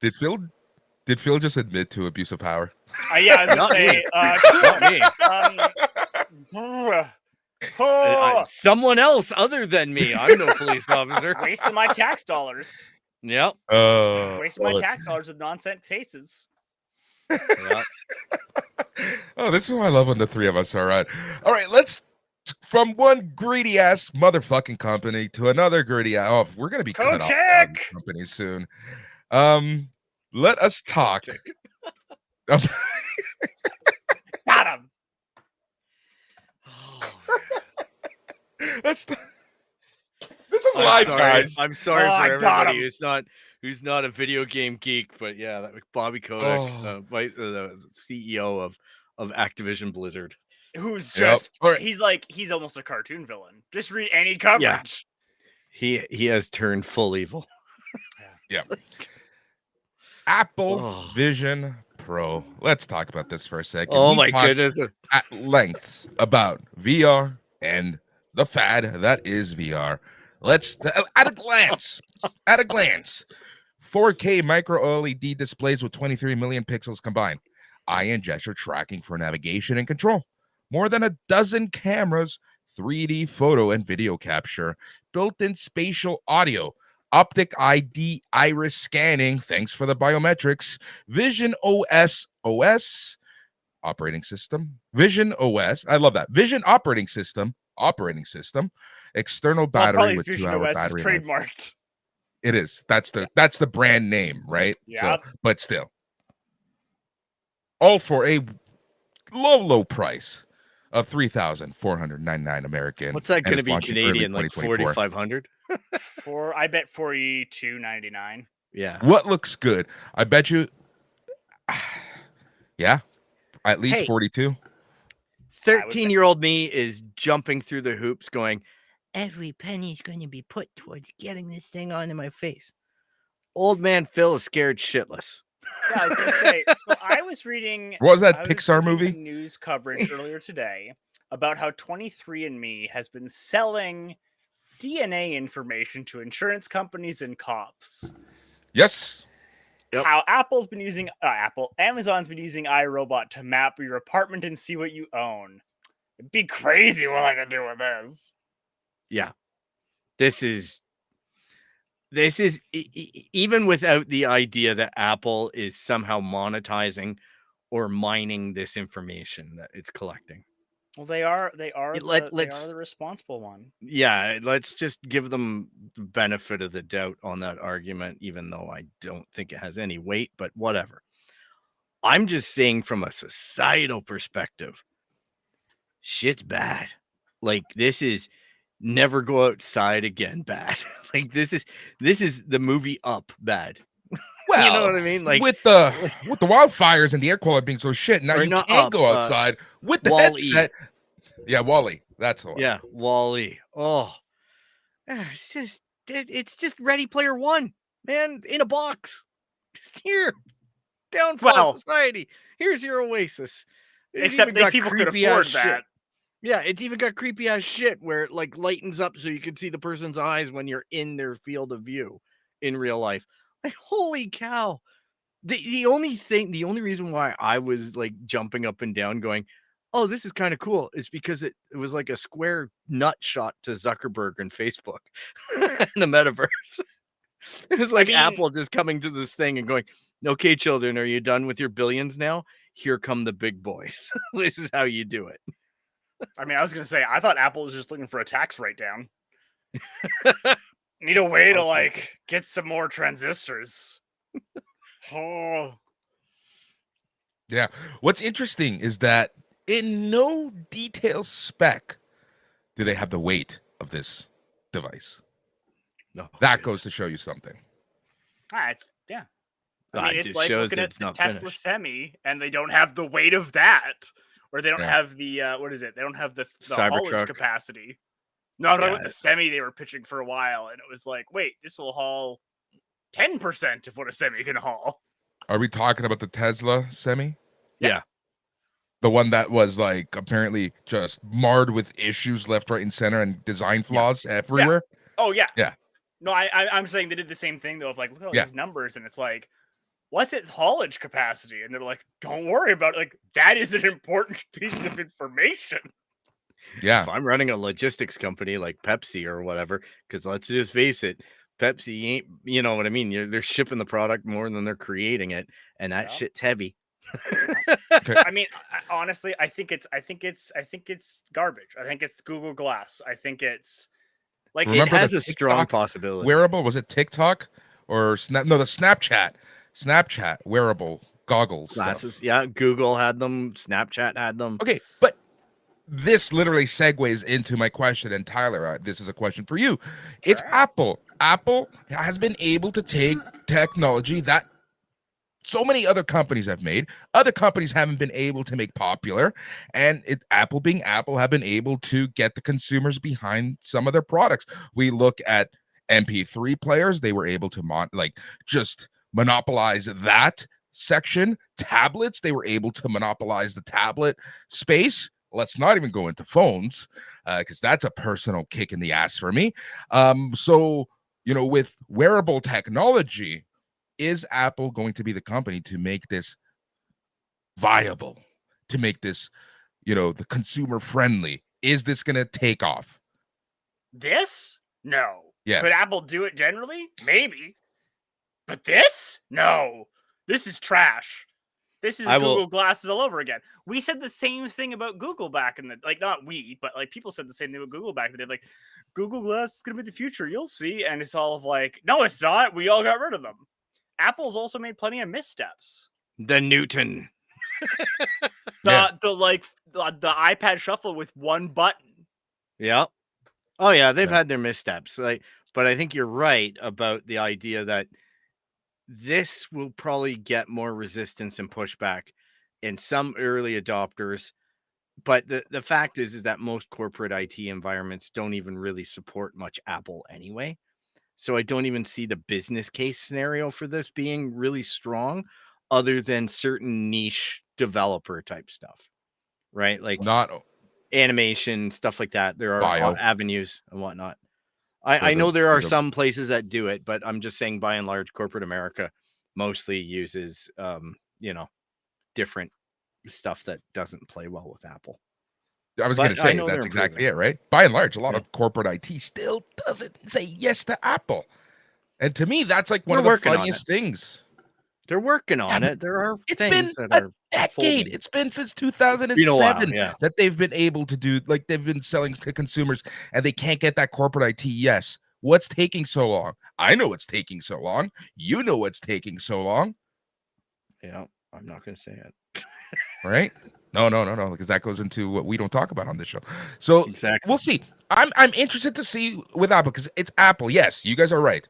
Did Phil just admit to abuse of power? Yeah, I was going to say, not me. Someone else other than me. I'm no police officer. Wasting my tax dollars. Yep. Wasting my tax dollars with nonsense cases. Yep. Oh, this is what I love when the three of us are on. All right, let's, from one greedy ass motherfucking company to another greedy ass. Oh, we're gonna be cut off by the company soon. Let us talk. Got him. This is live, guys. I'm sorry for everybody who's not a video game geek, but yeah, that was Bobby Kotick, the CEO of Activision Blizzard, who's just he's almost a cartoon villain. Just read any coverage. Yeah. He has turned full evil. Yeah. Apple Vision Pro. Let's talk about this for a second. Oh my goodness. At length about VR and the fad that is VR. Let's at a glance, 4K micro LED displays with 23 million pixels combined, eye and gesture tracking for navigation and control, more than a dozen cameras, 3D photo and video capture, built-in spatial audio, optic ID iris scanning, thanks for the biometrics, Vision OS operating system, Vision OS, I love that, Vision operating system, external battery with 2-hour battery is trademarked. It is. That's the brand name, right? Yeah. So, but still, all for a low price of $3,499 American. What's that going to be Canadian? Like 4,500? I bet $42.99. Yeah. What looks good? I bet you. Yeah, at least 42. 13-year-old me is jumping through the hoops, going, every penny's going to be put towards getting this thing onto my face. Old man Phil is scared shitless. Yeah, I was going to say, so I was reading... What was that Pixar movie? News coverage earlier today about how 23andMe has been selling DNA information to insurance companies and cops. Yes. Yep. How Amazon's been using iRobot to map your apartment and see what you own. It'd be crazy what I can do with this. Yeah. This is even without the idea that Apple is somehow monetizing or mining this information that it's collecting. Well, they are the responsible one. Yeah, let's just give them the benefit of the doubt on that argument, even though I don't think it has any weight, but whatever. I'm just saying from a societal perspective, shit's bad. Like, this is never go outside again bad. Like, this is the movie Up bad. Well, you know what I mean? Like, with the wildfires and the air quality being so shit, now you can't go outside with the headset. Yeah, Wall-E. That's the one. Yeah, Wall-E. Oh, it's just Ready Player One, man, in a box. Just here, downfall society. Here's your oasis. Except that people could afford that. Yeah, it's even got creepy ass shit where it like lightens up so you can see the person's eyes when you're in their field of view in real life. Like, holy cow. The only reason why I was like jumping up and down going, oh, this is kind of cool, is because it was like a square nut shot to Zuckerberg and Facebook in the metaverse. It was like Apple just coming to this thing and going, okay, children, are you done with your billions now? Here come the big boys. This is how you do it. I mean, I was going to say, I thought Apple was just looking for a tax write-down. Need a way to, like, get some more transistors. Oh. Yeah. What's interesting is that in no detail spec do they have the weight of this device. No, that goes to show you something. Yeah. I mean, it's like looking at the Tesla finished. Semi, and they don't have the weight of that, or they don't have the what is it? They don't have the haulage capacity. No, I'm talking about the Semi they were pitching for a while, and it was like, wait, this will haul 10% of what a Semi can haul. Are we talking about the Tesla Semi? Yeah. The one that was like apparently just marred with issues left, right, and center, and design flaws everywhere. Yeah. Oh yeah. Yeah. No, I'm saying they did the same thing though. Of like, look at all these numbers, and it's like, what's its haulage capacity? And they're like, don't worry about it. Like, that is an important piece of information. Yeah. If I'm running a logistics company like Pepsi or whatever, because let's just face it, Pepsi ain't, you know what I mean? They're shipping the product more than they're creating it, and that shit's heavy. Okay. I mean, honestly, I think it's garbage. I think it's Google Glass. I think it's like, it has a strong possibility. Wearable, was it TikTok or Snap? No, the Snapchat wearable goggles glasses stuff. Yeah, Google had them, Snapchat had them. Okay, but this literally segues into my question, and Tyler, this is a question for you. It's Apple has been able to take technology that so many other companies have made, other companies haven't been able to make popular, and Apple being Apple have been able to get the consumers behind some of their products. We look at MP3 players, they were able to just monopolize that section. Tablets, they were able to monopolize the tablet space. Let's not even go into phones, because that's a personal kick in the ass for me. So, with wearable technology, is Apple going to be the company to make this viable, to make this, the consumer friendly? Is this going to take off? This? No. Yes. Could Apple do it generally? Maybe. But this? No. This is trash. This is Google Glasses all over again. We said the same thing about Google back in the, not we, but people said the same thing about Google back in the day. Like, Google Glass is going to be the future. You'll see. And it's all of like, no, it's not. We all got rid of them. Apple's also made plenty of missteps. The Newton. the iPad Shuffle with one button. Yeah. Oh yeah, they've had their missteps. But I think you're right about the idea that this will probably get more resistance and pushback in some early adopters. But the fact is that most corporate IT environments don't even really support much Apple anyway. So I don't even see the business case scenario for this being really strong, other than certain niche developer type stuff, right? Like not animation, stuff like that. There are avenues and whatnot. I know there are some places that do it, but I'm just saying by and large, corporate America mostly uses, different stuff that doesn't play well with Apple. I was going to say that's exactly it, right? By and large, a lot of corporate IT still doesn't say yes to Apple. And to me, that's like one of the funniest things. They're working on it. There are things that are a decade. It's been since 2007 that they've been able to do, like they've been selling to consumers, and they can't get that corporate IT yes. What's taking so long? I know what's taking so long. You know what's taking so long. Yeah, I'm not going to say it. Right? No, because that goes into what we don't talk about on this show. So We'll see. I'm interested to see with Apple, because it's Apple. Yes, you guys are right.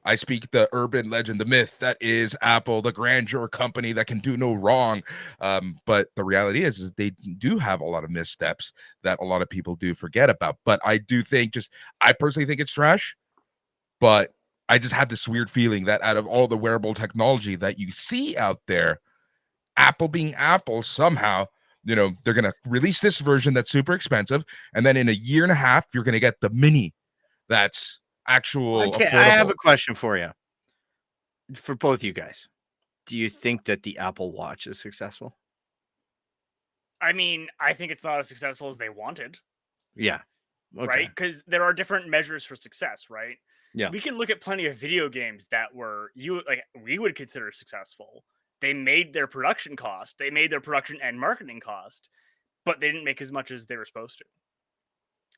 I speak the urban legend, the myth that is Apple, the grandeur company that can do no wrong. But the reality is they do have a lot of missteps that a lot of people do forget about. But I do think I personally think it's trash. But I just have this weird feeling that out of all the wearable technology that you see out there, Apple being Apple, somehow, they're going to release this version that's super expensive. And then in a year and a half, you're going to get the mini that's actual affordable. I have a question for you, for both you guys. Do you think that the Apple Watch is successful? I mean, I think it's not as successful as they wanted. Yeah. Okay. Right? Because there are different measures for success, right? Yeah. We can look at plenty of video games that we would consider successful. They made their production cost, they made their production and marketing cost, but they didn't make as much as they were supposed to.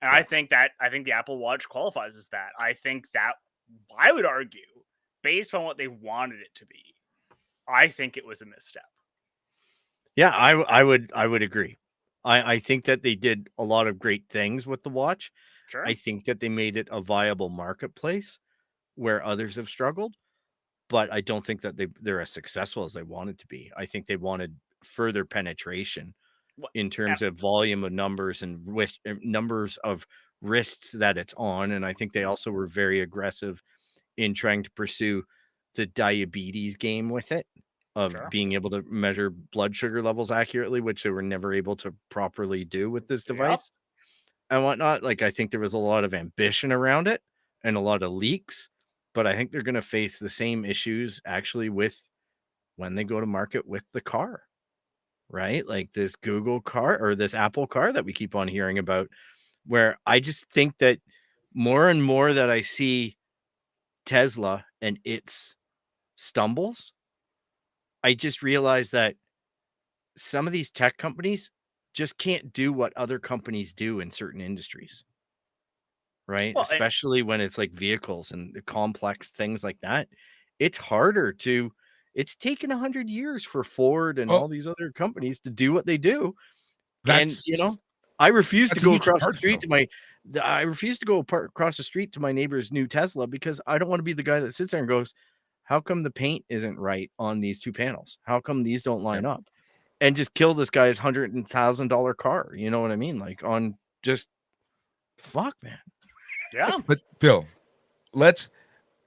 And I think the Apple Watch qualifies as that. I think that I would argue, based on what they wanted it to be, I think it was a misstep. Yeah, I would agree. I think that they did a lot of great things with the watch. Sure. I think that they made it a viable marketplace where others have struggled, but I don't think that they're as successful as they wanted to be. I think they wanted further penetration in terms of volume of numbers and numbers of wrists that it's on. And I think they also were very aggressive in trying to pursue the diabetes game with it, of being able to measure blood sugar levels accurately, which they were never able to properly do with this device and whatnot. Like, I think there was a lot of ambition around it and a lot of leaks, but I think they're going to face the same issues actually with when they go to market with the car, right? Like this Google car or this Apple car that we keep on hearing about, where I just think that more and more that I see Tesla and its stumbles, I just realize that some of these tech companies just can't do what other companies do in certain industries, right? Well, especially when it's like vehicles and the complex things like that. It's harder to, it's taken 100 years for Ford and all these other companies to do what they do. And, you know, I refuse to go across the street to my, I refuse to go across the street to my neighbor's new Tesla because I don't want to be the guy that sits there and goes, how come the paint isn't right on these two panels? How come these don't line up? And just kill this guy's $100,000 car. You know what I mean? Like, on just fuck, man. Yeah. But Phil, let's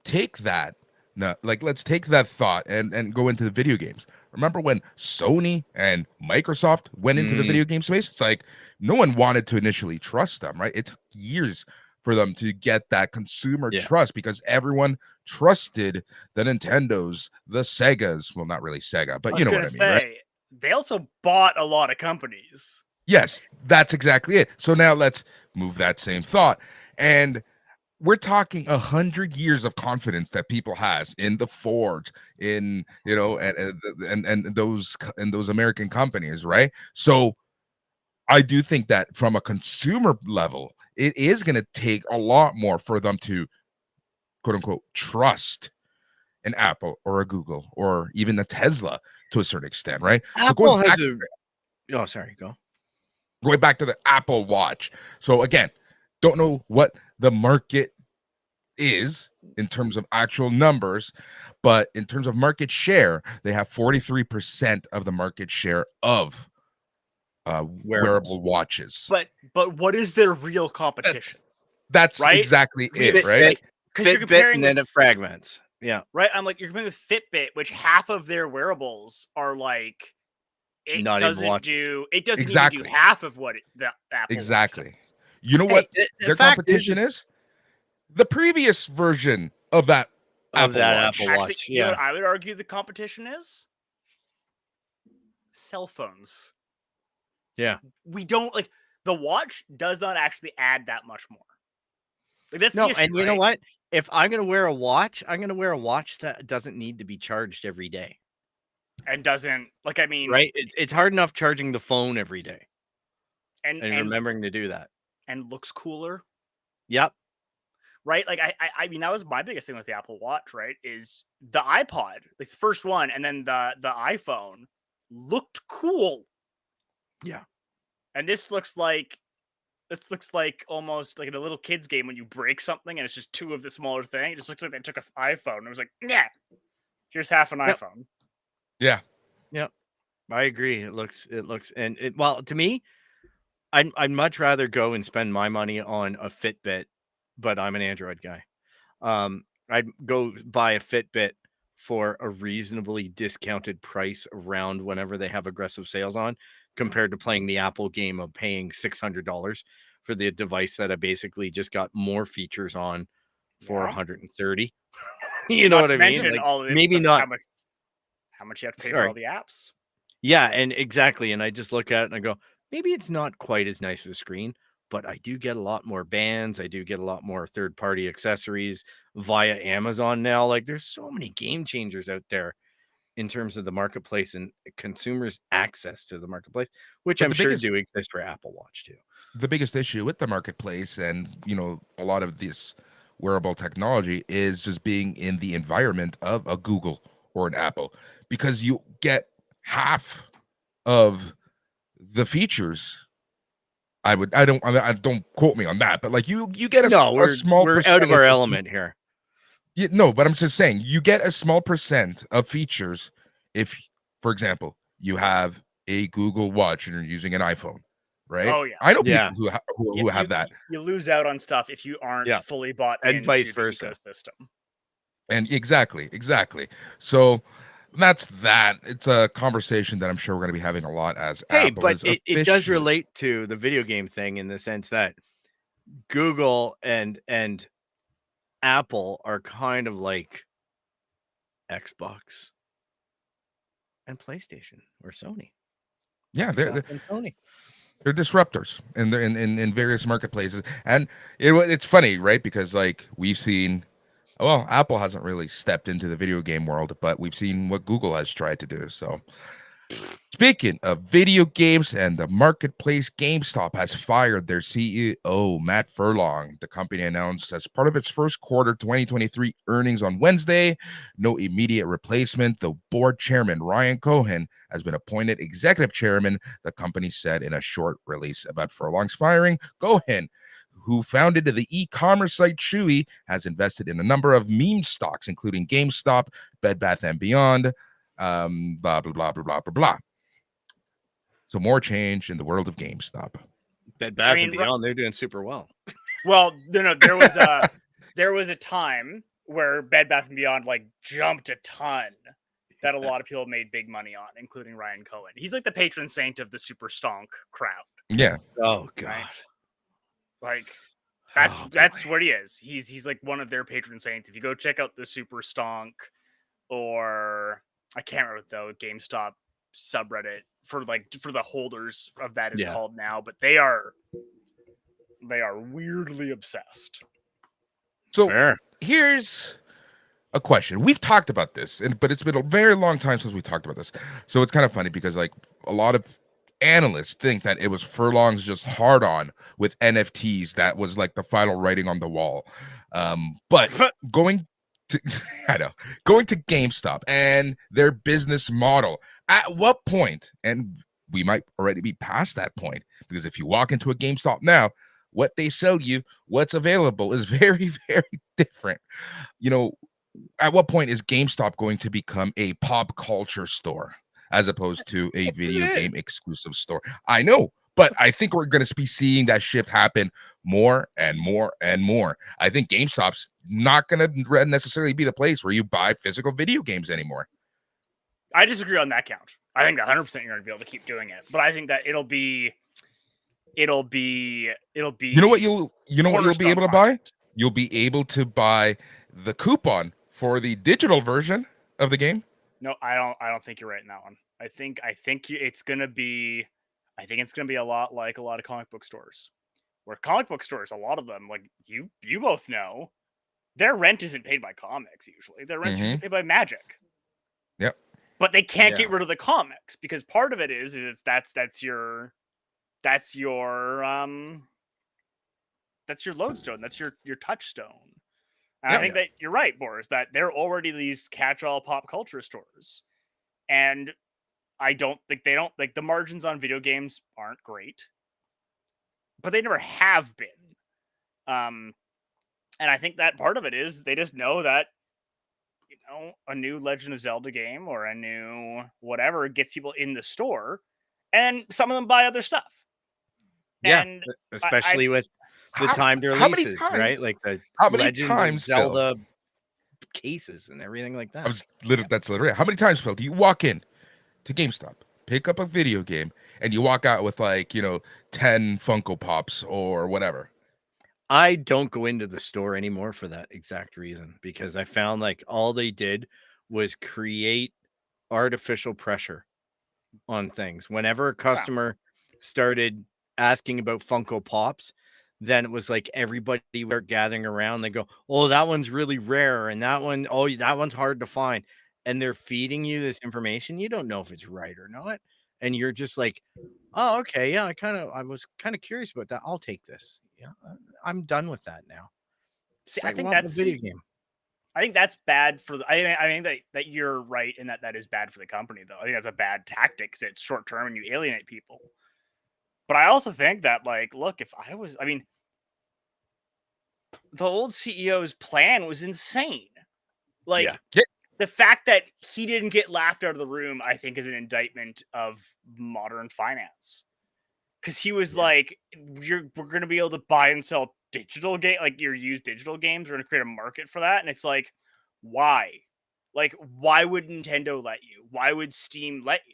take that. No, like, let's take that thought and go into the video games. Remember when Sony and Microsoft went into the video game space? It's like no one wanted to initially trust them, right? It took years for them to get that consumer trust because everyone trusted the Nintendos, the Segas. Well, not really Sega, but you know what I mean, right? They also bought a lot of companies. Yes, that's exactly it. So now let's move that same thought. And we're talking 100 years of confidence that people has in the Ford, in, you know, and those American companies, right? So I do think that from a consumer level, it is going to take a lot more for them to, quote unquote, trust an Apple or a Google or even a Tesla to a certain extent, right? Apple has oh, sorry, go. Going back to the Apple Watch. So again, don't know what the market is in terms of actual numbers, but in terms of market share, they have 43% of the market share of wearable watches. But what is their real competition? That's right? Exactly it, right? Fitbit and then it fragments. Yeah. Right. I'm like, you're comparing with Fitbit, which half of their wearables are like, it doesn't even do half of what the Apple Watch does. You know what their competition is? The previous version of that Apple Watch. Actually, you know what I would argue the competition is? Cell phones. Yeah. We don't, like, the watch does not actually add that much more. Like, that's no, the issue, and you know what? If I'm going to wear a watch, I'm going to wear a watch that doesn't need to be charged every day. And doesn't, like, I mean... Right? It's hard enough charging the phone every day. And remembering to do that. And looks cooler. Yep. Right? Like, I mean, that was my biggest thing with the Apple Watch, right? Is the iPod, like the first one, and then the iPhone looked cool. Yeah. And this looks like almost like in a little kid's game when you break something and it's just two of the smaller thing. It just looks like they took an iPhone and it was like, yeah, here's half an iPhone. Yeah. Yep. I agree. It looks, and well, to me, I'd much rather go and spend my money on a Fitbit, but I'm an Android guy. I'd go buy a Fitbit for a reasonably discounted price around whenever they have aggressive sales on, compared to playing the Apple game of paying $600 for the device that I basically just got more features on for $130. You know what I mean? Like, maybe not. how much you have to pay for all the apps. Yeah, and exactly. And I just look at it and I go, maybe it's not quite as nice of a screen, but I do get a lot more bands. I do get a lot more third-party accessories via Amazon now. Like, there's so many game changers out there in terms of the marketplace and consumers' access to the marketplace, which I'm sure do exist for Apple Watch too. The biggest issue with the marketplace and, a lot of this wearable technology is just being in the environment of a Google or an Apple, because you get half of the features. Don't quote me on that, but like you get a small we're out of our element here. No, but I'm just saying you get a small percent of features if, for example, you have a Google Watch and you're using an iPhone, right? Oh yeah, I know people who have that. You lose out on stuff if you aren't fully bought and into vice the versa ecosystem. And exactly. So that's that. It's a conversation that I'm sure we're going to be having a lot as Apple. But it does relate to the video game thing in the sense that Google and Apple are kind of like Xbox and PlayStation or Sony. Yeah, they're Sony. They're disruptors, and they're in various marketplaces. And it's funny, right? Because like we've seen, well, Apple hasn't really stepped into the video game world, but we've seen what Google has tried to do. So speaking of video games and the marketplace, GameStop has fired their CEO, Matt Furlong. The company announced as part of its first quarter 2023 earnings on Wednesday, no immediate replacement. The board chairman, Ryan Cohen, has been appointed executive chairman, the company said in a short release about Furlong's firing. Cohen, who founded the e-commerce site Chewy, has invested in a number of meme stocks, including GameStop, Bed Bath & Beyond, blah, blah, blah, blah, blah, blah, blah. So more change in the world of GameStop. Bed Bath & Beyond, they're doing super well. Well, no, there was a time where Bed Bath & Beyond like jumped a ton that a lot of people made big money on, including Ryan Cohen. He's like the patron saint of the super stonk crowd. Yeah. Oh God. Right? Like that's what he is. He's like one of their patron saints. If you go check out the super stonk, or I can't remember what the GameStop subreddit for the holders of that is called now, but they are weirdly obsessed. So here's a question. We've talked about this, but it's been a very long time since we talked about this. So it's kind of funny because like a lot of analysts think that it was Furlong's just hard on with NFTs that was like the final writing on the wall. But going to GameStop and their business model, at what point, and we might already be past that point, because if you walk into a GameStop now, what they sell you, what's available is very, very different. At what point is GameStop going to become a pop culture store as opposed to a video game exclusive store? I know, but I think we're going to be seeing that shift happen more and more and more. I think GameStop's not going to necessarily be the place where you buy physical video games anymore. I disagree on that count. I think 100% you're going to be able to keep doing it, but I think that it'll be. You know what you'll be able to buy? You'll be able to buy the coupon for the digital version of the game. No, I don't think you're right in that one. I think it's gonna be a lot like a lot of comic book stores, where comic book stores, a lot of them, like you both know, their rent isn't paid by comics usually. Their rent is paid by Magic. Yep. But they can't get rid of the comics because part of it is that's your lodestone, that's your touchstone. And I think that you're right, Boris, that they're already these catch-all pop culture stores. And I don't think the margins on video games aren't great, but they never have been. And I think that part of it is they just know that, a new Legend of Zelda game or a new whatever gets people in the store, and some of them buy other stuff. Yeah, and especially with the timed releases, right? Like the Legend of Zelda cases and everything like that. That's literally how many times, Phil, do you walk in to GameStop, pick up a video game, and you walk out with 10 Funko Pops or whatever? I don't go into the store anymore for that exact reason, because I found like all they did was create artificial pressure on things. Whenever a customer started asking about Funko Pops, then it was like everybody were gathering around. They go, "Oh, that one's really rare, and that one, oh, that one's hard to find." And they're feeding you this information. You don't know if it's right or not, and you're just like, "Oh, okay, yeah, I was kind of curious about that. I'll take this. Yeah, I'm done with that now." See, I I think want that's the video game. I think that's bad for the. I think that you're right in that is bad for the company, though. I think that's a bad tactic because it's short term and you alienate people. But I also think that, like, look, if I was, I mean, the old CEO's plan was insane. Like, the fact that he didn't get laughed out of the room, I think, is an indictment of modern finance. Because he was like, we're going to be able to buy and sell digital game, like your used digital games. We're going to create a market for that. And it's like, why? Like, why would Nintendo let you? Why would Steam let you?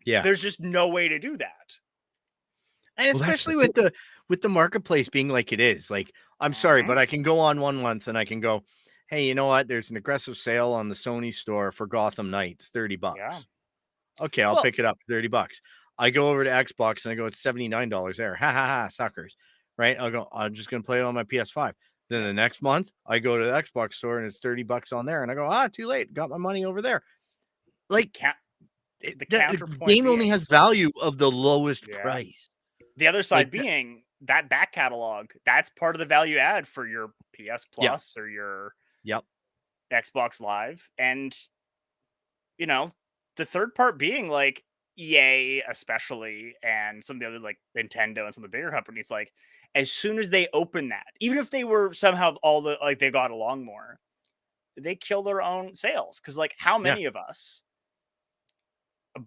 Yeah. There's just no way to do that. And especially with the marketplace being like it is. Like, I'm sorry, but I can go on 1 month and I can go, hey, you know what? There's an aggressive sale on the Sony store for Gotham Knights, $30. Yeah. Okay, I'll pick it up, $30. I go over to Xbox and I go, it's $79 there. Ha ha ha, suckers. Right? I'll go, I'm just gonna play it on my PS5. Then the next month I go to the Xbox store and it's $30 on there, and I go, too late, got my money over there. Like, the game only has value of the lowest price. The other side being that back catalog, that's part of the value add for your PS Plus or your Xbox Live. And, you know, the third part being like EA especially, and some of the other like Nintendo and some of the bigger companies, like as soon as they open that, even if they were somehow they got along more, they kill their own sales. Because like how many of us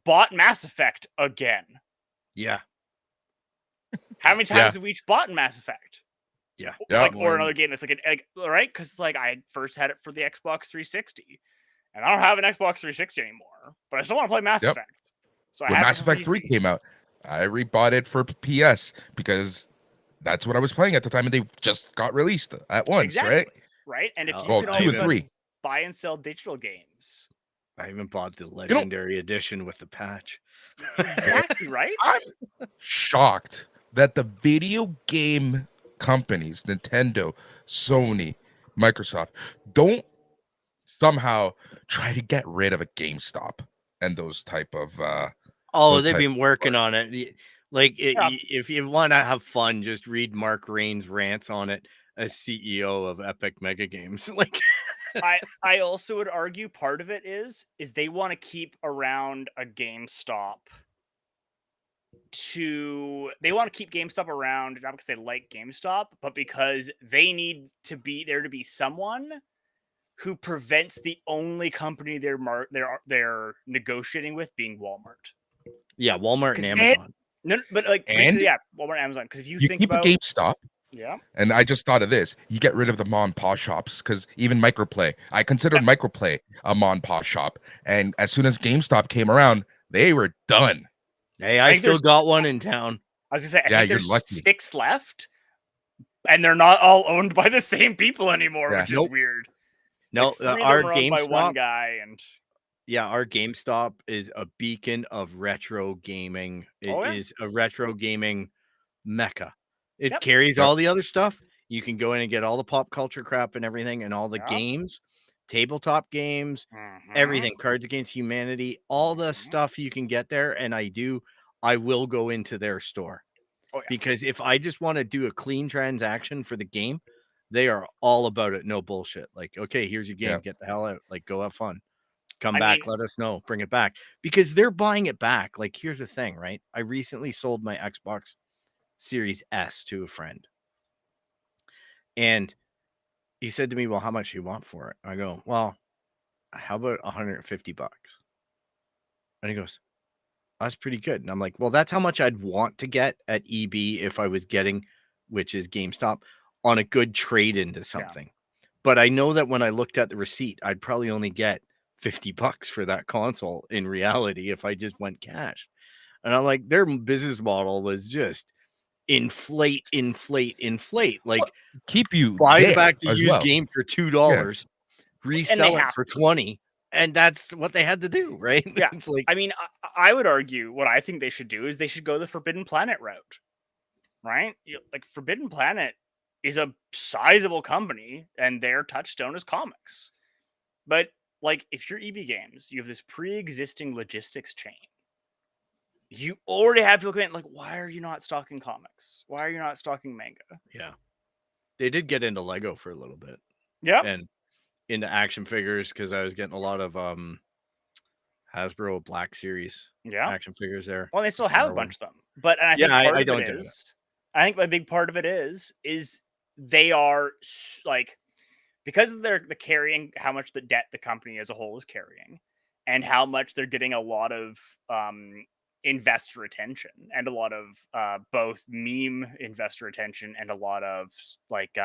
bought Mass Effect again? Yeah. How many times have we each bought in Mass Effect? Yeah. Like, or another game that's like right? Because like I first had it for the Xbox 360, and I don't have an Xbox 360 anymore, but I still want to play Mass Effect. So when Mass Effect 3 came out, I rebought it for PS because that's what I was playing at the time, and they just got released at once, right? Right, and if you can 2 or 3 buy and sell digital games. I even bought the Legendary Edition with the patch. Exactly, right? I'm shocked that the video game companies, Nintendo, Sony, Microsoft, don't somehow try to get rid of a GameStop and those type of they've been working on it. Like, if you want to have fun, just read Mark Rain's rants on it as CEO of Epic Mega Games. Like, I also would argue part of it is they want to keep around a GameStop. They want to keep GameStop around, not because they like GameStop, but because they need to be there to be someone who prevents the only company they're negotiating with being Walmart. Yeah, Walmart and Amazon. No, but like, Walmart and Amazon. Because if you think keep about a GameStop, And I just thought of this. You get rid of the mom and pop shops, because even Microplay, I considered Microplay a mom and pop shop. And as soon as GameStop came around, they were done. Hey, I still got one in town. I was gonna say, I think there's 6 left, and they're not all owned by the same people anymore, which is weird. No, like our GameStop by one guy, and our GameStop is a beacon of retro gaming. It is a retro gaming mecca. It carries all the other stuff. You can go in and get all the pop culture crap and everything, and all the games, tabletop games, everything, Cards Against Humanity, all the stuff you can get there. And I will go into their store because if I just want to do a clean transaction for the game, they are all about it. No bullshit. Like, okay, here's your game. Get the hell out. Like, go have fun. Come back. Let us know. Bring it back, because they're buying it back. Like, here's the thing, right? I recently sold my Xbox Series S to a friend, and he said to me, well, how much do you want for it? I go, well, how about $150? And he goes, that's pretty good. And I'm like, well, that's how much I'd want to get at EB if I was getting, which is GameStop, on a good trade into something. But I know that when I looked at the receipt, I'd probably only get $50 for that console in reality if I just went cash. And I'm like, their business model was just inflate. Like, keep you buy back the used game for $2, resell it for $20, And that's what they had to do, right? Yeah. It's like, I mean, I would argue what I think they should do is they should go the Forbidden Planet route, right? Like Forbidden Planet is a sizable company and their touchstone is comics. But like if you're EB Games, you have this pre-existing logistics chain. You already have people coming, like, why are you not stocking comics? Why are you not stocking manga? yeah. They did get into Lego for a little bit. Yeah. And into action figures because I was getting a lot of Hasbro Black Series action figures there. Well, they still have a bunch of them. But I think I don't do it. I think a big part of it is they are like, because of the carrying, how much the debt the company as a whole is carrying, and how much they're getting a lot of investor attention and a lot of both meme investor attention and a lot of like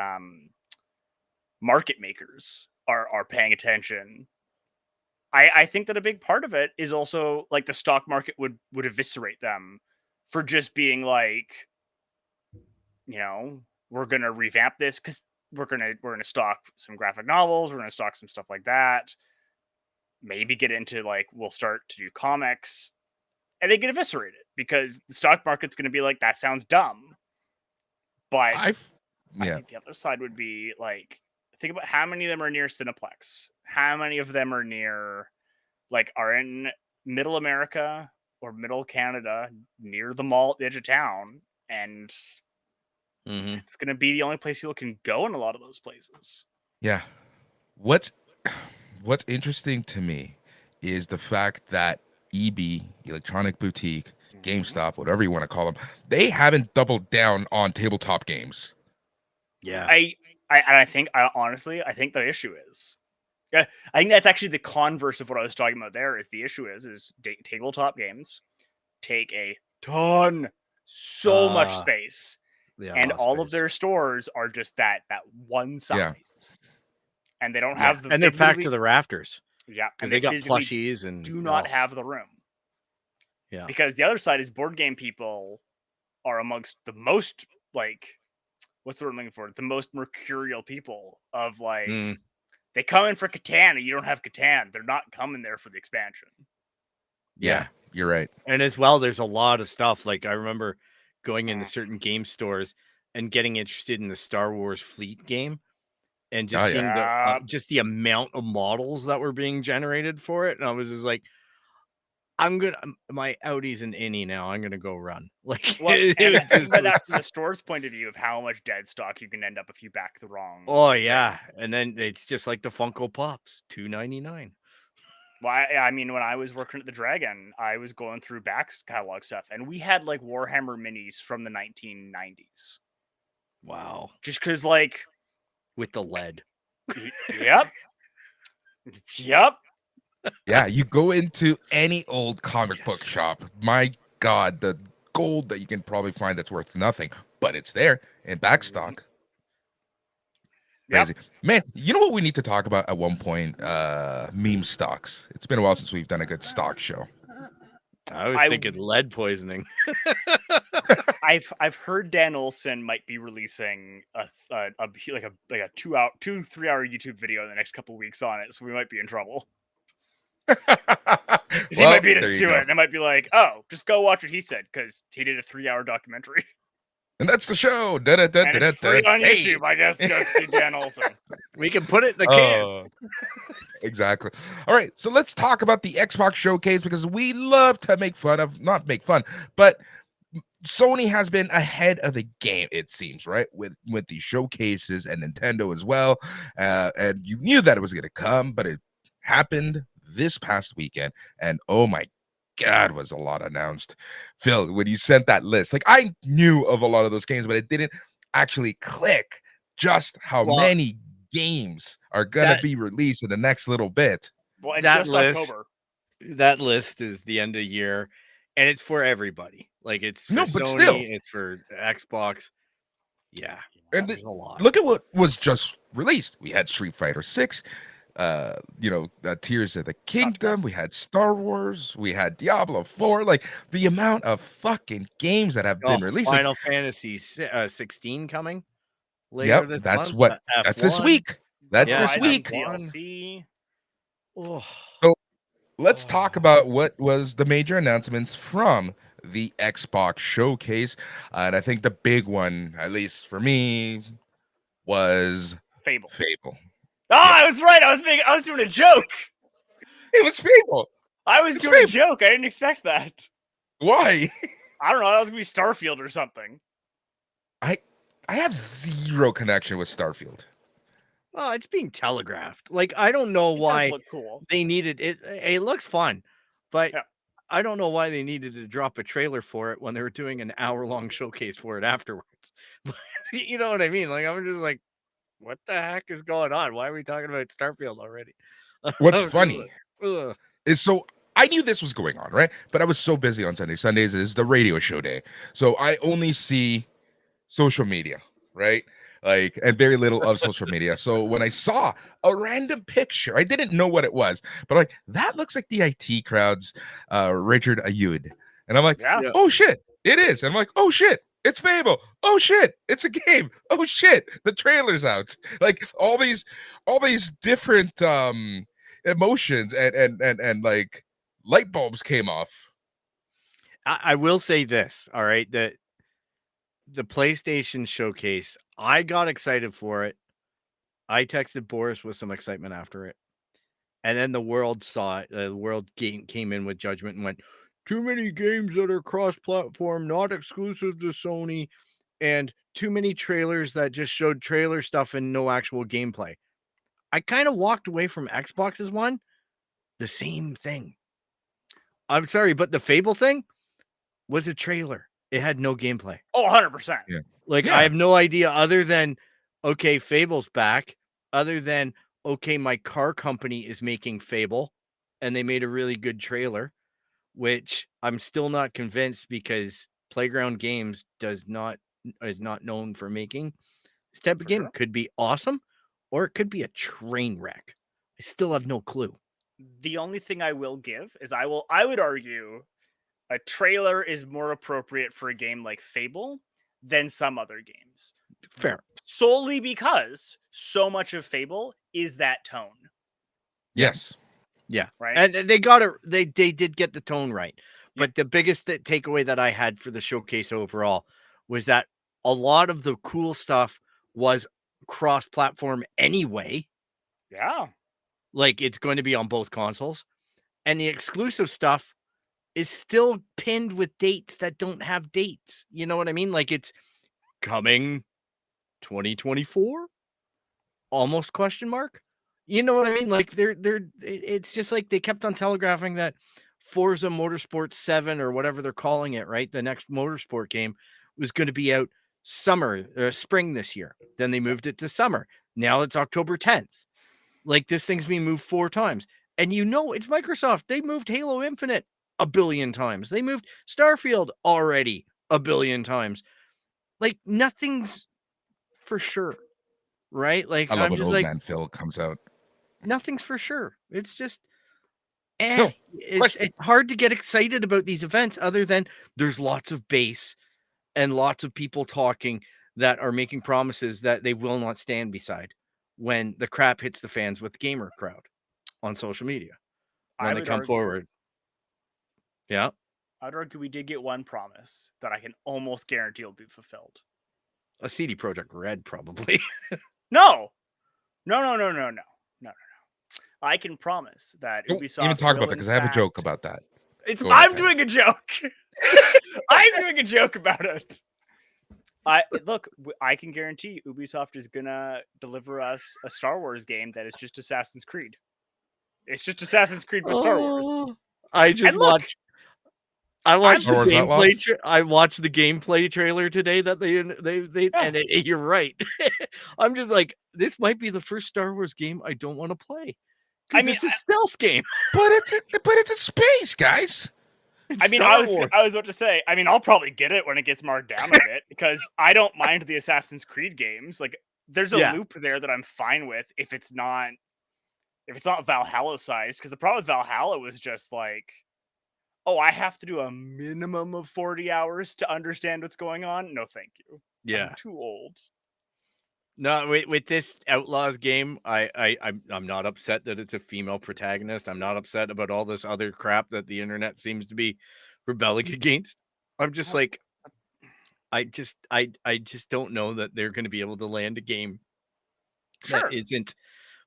market makers are paying attention. I think that a big part of it is also like the stock market would eviscerate them for just being like, you know, we're gonna revamp this because we're gonna stock some graphic novels, we're gonna stock some stuff like that. Maybe get into like we'll start to do comics, and they get eviscerated because the stock market's gonna be like, that sounds dumb. But I think the other side would be like, think about how many of them are near Cineplex. How many of them are near, like, are in middle America or middle Canada, near the mall at the edge of town, and it's going to be the only place people can go in a lot of those places. Yeah. What's interesting to me is the fact that EB, Electronic Boutique, GameStop, whatever you want to call them, they haven't doubled down on tabletop games. Yeah. I think the issue is, I think that's actually the converse of what I was talking about there. Is the issue is tabletop games take a ton, so much space, and all of their stores are just that one size, and they don't have the, and they're packed to the rafters. Yeah, because they got plushies and do not have the room. Yeah, because the other side is board game people are amongst the most, like, what's the word I'm looking for? The most mercurial people of like, they come in for Catan and you don't have Catan. They're not coming there for the expansion. Yeah, you're right. And as well, there's a lot of stuff. Like I remember going into certain game stores and getting interested in the Star Wars Fleet game and just seeing the amount of models that were being generated for it. And I was just like, my Audi's an innie now. I'm gonna go run. Like, well, but that's the store's point of view of how much dead stock you can end up if you back the wrong. Oh yeah, and then it's just like the Funko Pops, $2.99. Well, I mean, when I was working at the Dragon, I was going through back catalog stuff, and we had like Warhammer minis from the 1990s. Wow, just because, like, with the lead. Yep. Yeah, you go into any old comic book shop. My God, the gold that you can probably find that's worth nothing, but it's there in back stock. Crazy. Man, you know what we need to talk about at one point? Meme stocks. It's been a while since we've done a good stock show. I was thinking lead poisoning. I've heard Dan Olsen might be releasing a 3 hour YouTube video in the next couple weeks on it, so we might be in trouble. He might beat us to it, and it might be like, oh, just go watch what he said because he did a 3-hour documentary. And that's the show. And it's free on YouTube, I guess. Go see Dan Olsen. We can put it in the can. Exactly. All right, so let's talk about the Xbox showcase because we love to not make fun, but Sony has been ahead of the game, it seems, right? With these showcases and Nintendo as well. And you knew that it was going to come, but it happened this past weekend. And oh my God, was a lot announced. Phil, when you sent that list, like I knew of a lot of those games, but it didn't actually click just how many games are going to be released in the next little bit. Well, that list, October. That list is the end of the year, and it's for everybody. Like it's for Sony, it's for Xbox. Yeah, and there's a lot. Look at what was just released. We had Street Fighter 6. Tears of the Kingdom, we had Star Wars, we had Diablo 4, like the amount of fucking games that have been released. Final Fantasy 16 coming later this month. That's this week. That's this week. DLC. Oh. So let's talk about what was the major announcements from the Xbox showcase. And I think the big one, at least for me, was Fable. Fable. Oh, I was right. I was doing a joke. It was Fable. I was doing a joke. I didn't expect that. Why? I don't know. That was gonna be Starfield or something. I have zero connection with Starfield. Well, it's being telegraphed. Like, I don't know why It does look cool. they needed it. It looks fun, but Yeah. I don't know why they needed to drop a trailer for it when they were doing an hour-long showcase for it afterwards. You know what I mean? Like, I'm just like, what the heck is going on? Why are we talking about Starfield already? What's funny Ugh. is, so I knew this was going on, right? But I was so busy on Sunday. Sundays is the radio show day. So I only see social media, right? Like, and very little of social media. So when I saw a random picture, I didn't know what it was, but like, that looks like the IT crowd's Richard Ayoud. And I'm like, Yeah. oh shit, it is. And I'm like, oh shit, it's Fable. Oh shit, it's a game. Oh shit, the trailer's out. Like all these different emotions and like light bulbs came off. I will say this, all right, that the PlayStation showcase, I got excited for it. I texted Boris with some excitement after it. And then the world saw it. The world came in with judgment and went, too many games that are cross-platform, not exclusive to Sony, and too many trailers that just showed trailer stuff and no actual gameplay. I kind of walked away from Xbox's one, the same thing. I'm sorry, but the Fable thing was a trailer. It had no gameplay. Oh, 100%. Yeah. Like, I have no idea other than, okay, Fable's back, other than, okay, my car company is making Fable, and they made a really good trailer, which I'm still not convinced because Playground Games is not known for making this type of game. Sure. Could be awesome, or it could be a train wreck. I still have no clue. The only thing I will give is I would argue a trailer is more appropriate for a game like Fable than some other games. Fair. Solely because so much of Fable is that tone. Yes. Yeah. Right. And they got it. They did get the tone right. But the biggest takeaway that I had for the showcase overall was that a lot of the cool stuff was cross-platform anyway. Yeah. Like, it's going to be on both consoles. And the exclusive stuff is still pinned with dates that don't have dates. You know what I mean? Like, it's coming 2024? Almost question mark? You know what I mean? Like, it's just like they kept on telegraphing that Forza Motorsport 7 or whatever they're calling it, right? The next motorsport game was going to be out spring this year. Then they moved it to summer. Now it's October 10th. Like, this thing's being moved 4 times. And you know, it's Microsoft. They moved Halo Infinite 1 billion times. They moved Starfield already 1 billion times. Like, nothing's for sure, right? Like, I love I'm when just Old like, Man Phil comes out. nothing's for sure. It's just, No, it's hard to get excited about these events other than there's lots of base and lots of people talking that are making promises that they will not stand beside when the crap hits the fans with the gamer crowd on social media when they come forward. Yeah. I'd argue we did get one promise that I can almost guarantee will be fulfilled. A CD Projekt Red, probably. No. I can promise that Don't Ubisoft even talk about will, that because in I have a joke fact- about that. I'm doing a joke. I'm doing a joke about it. I can guarantee Ubisoft is gonna deliver us a Star Wars game that is just Assassin's Creed. It's just Assassin's Creed with Star Wars. I just And look, watched. I watched Star the Wars gameplay. I watched the gameplay trailer today that they and you're right. I'm just like, this might be the first Star Wars game I don't want to play. I mean, it's a stealth game, but it's a space, guys. I was about to say, I'll probably get it when it gets marked down a bit because I don't mind the Assassin's Creed games. Like, there's a loop there that I'm fine with if it's not Valhalla size. Because the problem with Valhalla was just like, oh, I have to do a minimum of 40 hours to understand what's going on. No, thank you. Yeah, I'm too old. No, with this Outlaws game, I'm not upset that it's a female protagonist. I'm not upset about all this other crap that the internet seems to be rebelling against. I'm just like, I just don't know that they're going to be able to land a game that isn't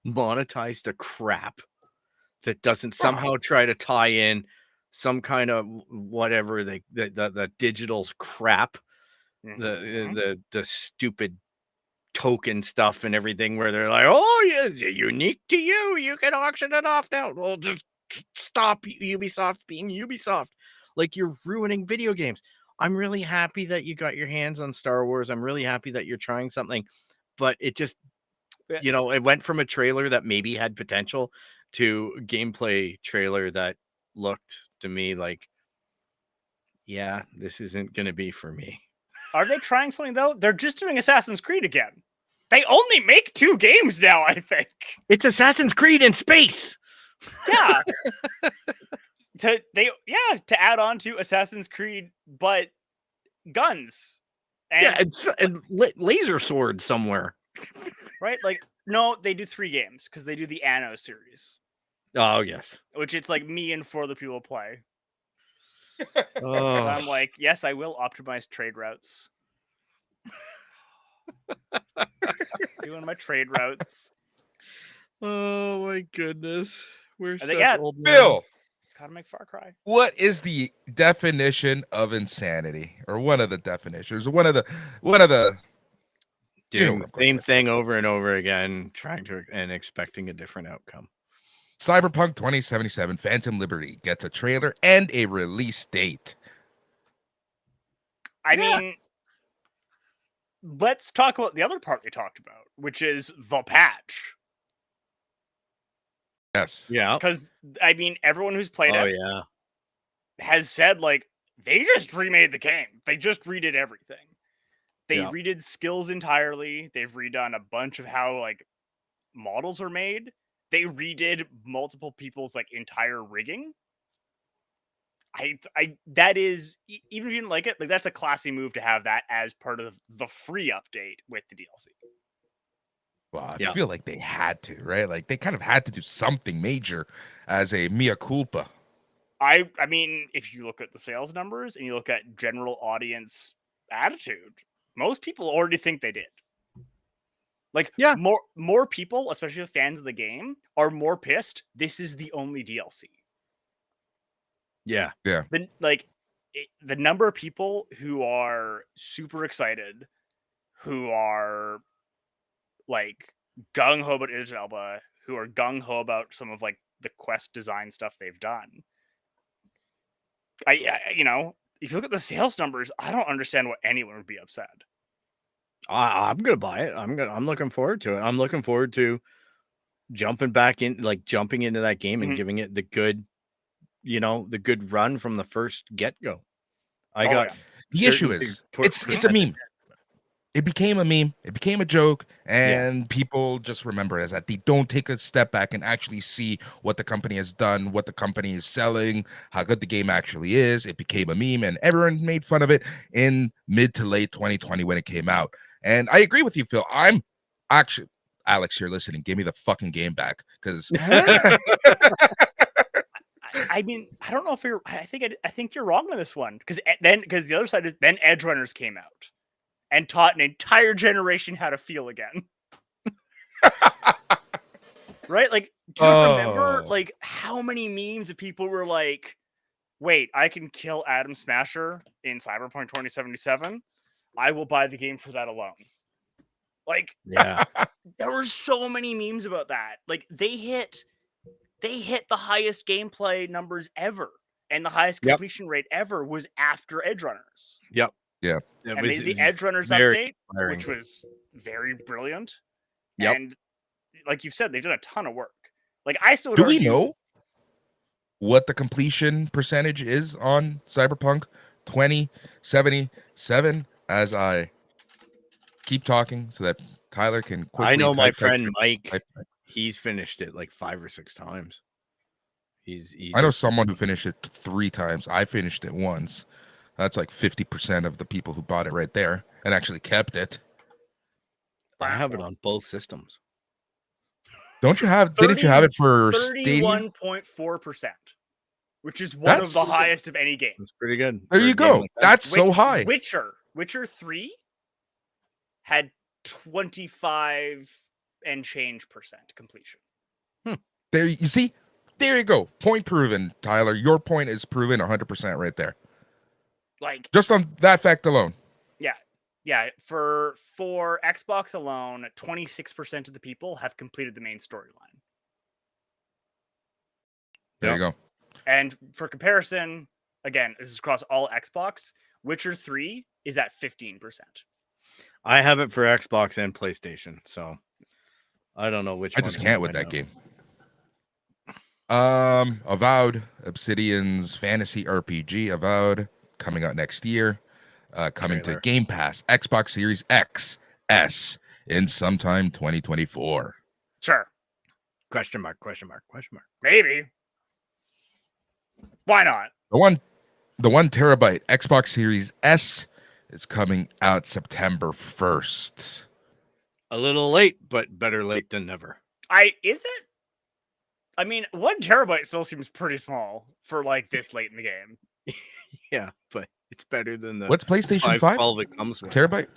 monetized to crap, that doesn't somehow try to tie in some kind of whatever the digital crap, the stupid token stuff and everything, where they're like, oh yeah, unique to you, you can auction it off now. Well, just stop Ubisoft being Ubisoft. Like, you're ruining video games. I'm really happy that you got your hands on Star Wars. I'm really happy that you're trying something, but it just, it went from a trailer that maybe had potential to a gameplay trailer that looked to me like, yeah, this isn't going to be for me. Are they trying something, though? They're just doing Assassin's Creed again. They only make 2 games now, I think. It's Assassin's Creed in space. Yeah. to add on to Assassin's Creed, but guns. And laser swords somewhere. Right? Like, no, they do 3 games because they do the Anno series. Oh, yes. Which it's like me and 4 other people play. Oh. I'm like, yes, I will optimize trade routes. Doing my trade routes. Oh my goodness. We're such old men. Bill, gotta make Far Cry. What is the definition of insanity? Or one of the definitions? One of the doing the same thing over and over again, trying to and expecting a different outcome. Cyberpunk 2077 Phantom Liberty gets a trailer and a release date. I mean, let's talk about the other part they talked about, which is the patch. Yes. Yeah. Because, I mean, everyone who's played it has said, like, they just remade the game. They just redid everything. They redid skills entirely. They've redone a bunch of how, like, models are made. They redid multiple people's, like, entire rigging. That is, even if you didn't like it, like, that's a classy move to have that as part of the free update with the DLC. Well, I feel like they had to, right? Like, they kind of had to do something major as a mea culpa. I mean, if you look at the sales numbers and you look at general audience attitude, most people already think they did. Like, more people, especially fans of the game, are more pissed. This is the only DLC. Yeah. Yeah. The number of people who are super excited, who are like gung-ho about Idris Elba, who are gung-ho about some of like the quest design stuff they've done. I if you look at the sales numbers, I don't understand why anyone would be upset. I'm gonna buy it. I'm looking forward to it. I'm looking forward to jumping into that game and giving it the good, the good run from the first get-go. The issue is it's a meme. It became a meme. It became a joke, and people just remember it as that. They don't take a step back and actually see what the company has done, what the company is selling, how good the game actually is. It became a meme, and everyone made fun of it in mid to late 2020 when it came out. And I agree with you, Phil. I'm actually, Alex, you're listening. Give me the fucking game back, because I mean, I don't know if you're. I think you're wrong on this one, because the other side is then Edge Runners came out and taught an entire generation how to feel again. Right? Like, do you remember like how many memes of people were like, "Wait, I can kill Adam Smasher in Cyberpunk 2077. I will buy the game for that alone." Like, there were so many memes about that. Like, they hit the highest gameplay numbers ever, and the highest completion rate ever was after Edge Runners. Yep. Yeah. And the Edge Runners update, which was very brilliant. Yep. And like you've said, they've done a ton of work. Like, I still do we know what the completion percentage is on Cyberpunk 2077? As I keep talking, so that Tyler can quickly. I know my friend Mike. He's finished it like 5 or 6 times. I know someone who finished it 3 times. I finished it once. That's like 50% of the people who bought it right there and actually kept it. I have it on both systems. Don't you have? Didn't you have it for Stadia? 31.4%, which is one of the highest of any game. That's pretty good. There you go. That's so high. Witcher 3 had 25 and change % completion. There you see. There you go. Point proven, Tyler. Your point is proven 100% right there. Like just on that fact alone. Yeah. For Xbox alone, 26% of the people have completed the main storyline. There you go. And for comparison, again, this is across all Xbox. Witcher 3 is at 15%. I have it for Xbox and PlayStation, so I don't know which one. I just can't with that game. Avowed, Obsidian's fantasy RPG, Avowed, coming out next year. Coming to Game Pass, Xbox Series X, S in sometime 2024. Sure. Question mark. Maybe. Why not? The 1 terabyte Xbox Series S is coming out September 1st. A little late, but better late than never. Is it? I mean, 1 terabyte still seems pretty small for like this late in the game. Yeah, but it's better than the what's PlayStation 5? 12 it comes with. Terabyte?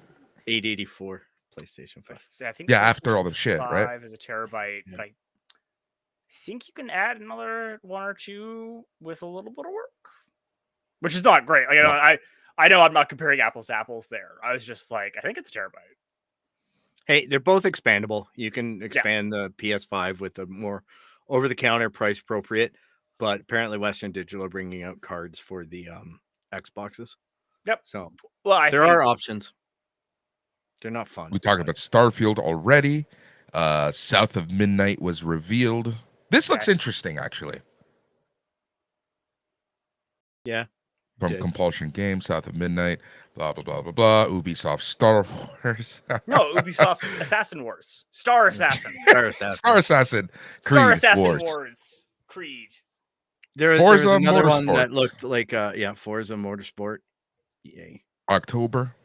884 PlayStation 5. I think after all the shit, right? 5 is a terabyte, but I think you can add another 1 or 2 with a little bit of work, which is not great. Like, I know I'm not comparing apples to apples there. I was just like, I think it's a terabyte. Hey, they're both expandable. You can expand the PS5 with a more over-the-counter price appropriate, but apparently Western Digital are bringing out cards for the Xboxes. Yep. So there are options. They're not fun. We talked about Starfield already. South of Midnight was revealed. This looks interesting, actually. Yeah. From Compulsion Games, South of Midnight, blah, blah, blah, blah, blah. Ubisoft Star Wars. No, Ubisoft Assassin Wars. Star Assassin. Star Assassin. Creed Star Assassin Wars. Creed. There was another one that looked like, Forza Motorsport. Yay. October.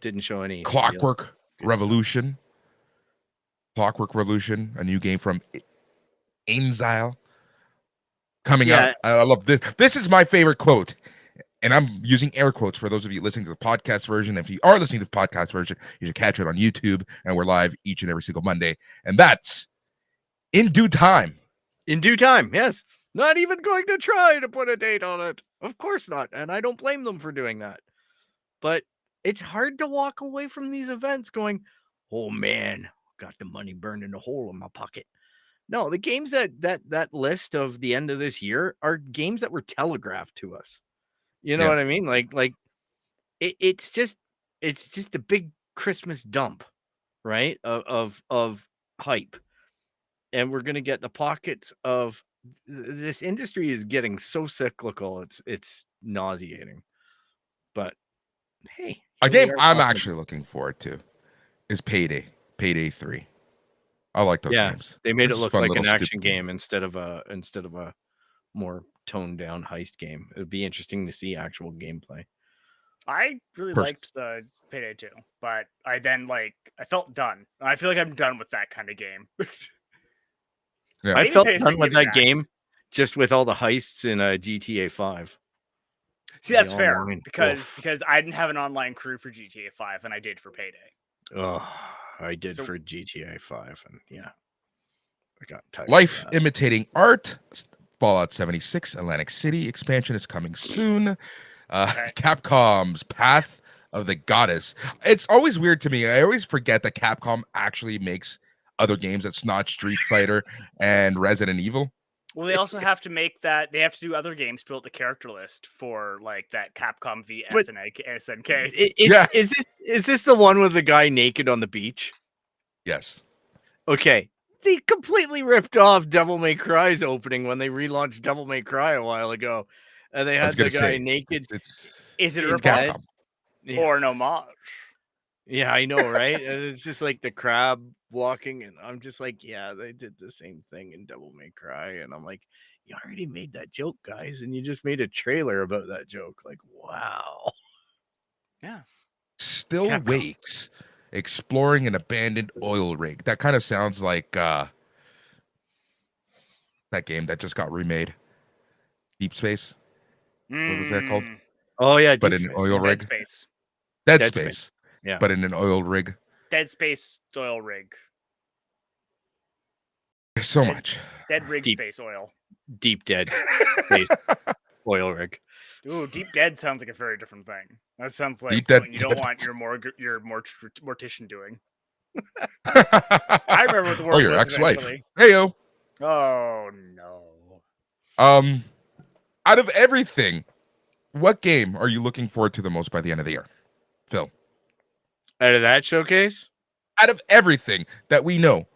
Didn't show any. Clockwork Revolution. Clockwork Revolution, a new game from Ainzile. Coming out. I love this. This is my favorite quote. And I'm using air quotes for those of you listening to the podcast version. If you are listening to the podcast version, you should catch it on YouTube. And we're live each and every single Monday. And that's in due time. In due time, yes. Not even going to try to put a date on it. Of course not. And I don't blame them for doing that. But it's hard to walk away from these events going, oh man, got the money burned in a hole in my pocket. No, the games that list of the end of this year are games that were telegraphed to us. You know what I mean? Like it's just a big Christmas dump, right? Of hype. And we're gonna get the pockets of this industry is getting so cyclical, it's nauseating. But hey, a game I'm actually looking forward to is Payday 3. I like those games. They made it look like an action game instead of a more toned down heist game. It would be interesting to see actual gameplay. I really liked the Payday 2, but I felt done. I feel like I'm done with that kind of game. I felt done with that game just with all the heists in GTA 5. See, that's fair because I didn't have an online crew for GTA 5 and I did for Payday. Oh, I did for GTA 5 and I got tired. Life imitating art. Fallout 76 Atlantic City expansion is coming soon. Capcom's Path of the Goddess. It's always weird to me. I always forget that Capcom actually makes other games that's not Street Fighter and Resident Evil. Well, they also have to make that. They have to do other games built the character list for like that Capcom v SNK. Is this the one with the guy naked on the beach? Yes. Okay. They completely ripped off Devil May Cry's opening when they relaunched Devil May Cry a while ago. And they had the guy naked. Is it a ripoff or an homage? Yeah, I know, right? And it's just like the crab walking, and I'm just like, yeah, they did the same thing in Devil May Cry. And I'm like, you already made that joke, guys, and you just made a trailer about that joke. Like, wow. Yeah. Still Wakes exploring an abandoned oil rig. That kind of sounds like that game that just got remade, Deep Space. What was that called? Oh yeah, But Deep in an Space. oil Dead rig. Space. Dead Dead Space. Space. Yeah. But in an oil rig. Dead Space oil rig. There's so Dead- much. Dead rig Deep. space oil. Deep Dead Space oil rig. Ooh, Deep Dead sounds like a very different thing. That sounds like Deep Dead- something you don't want your mortician doing. I remember what the word Oh, your was ex-wife. eventually. Heyo. Oh no. Out of everything, what game are you looking forward to the most by the end of the year, Phil? Out of that showcase? Out of everything that we know,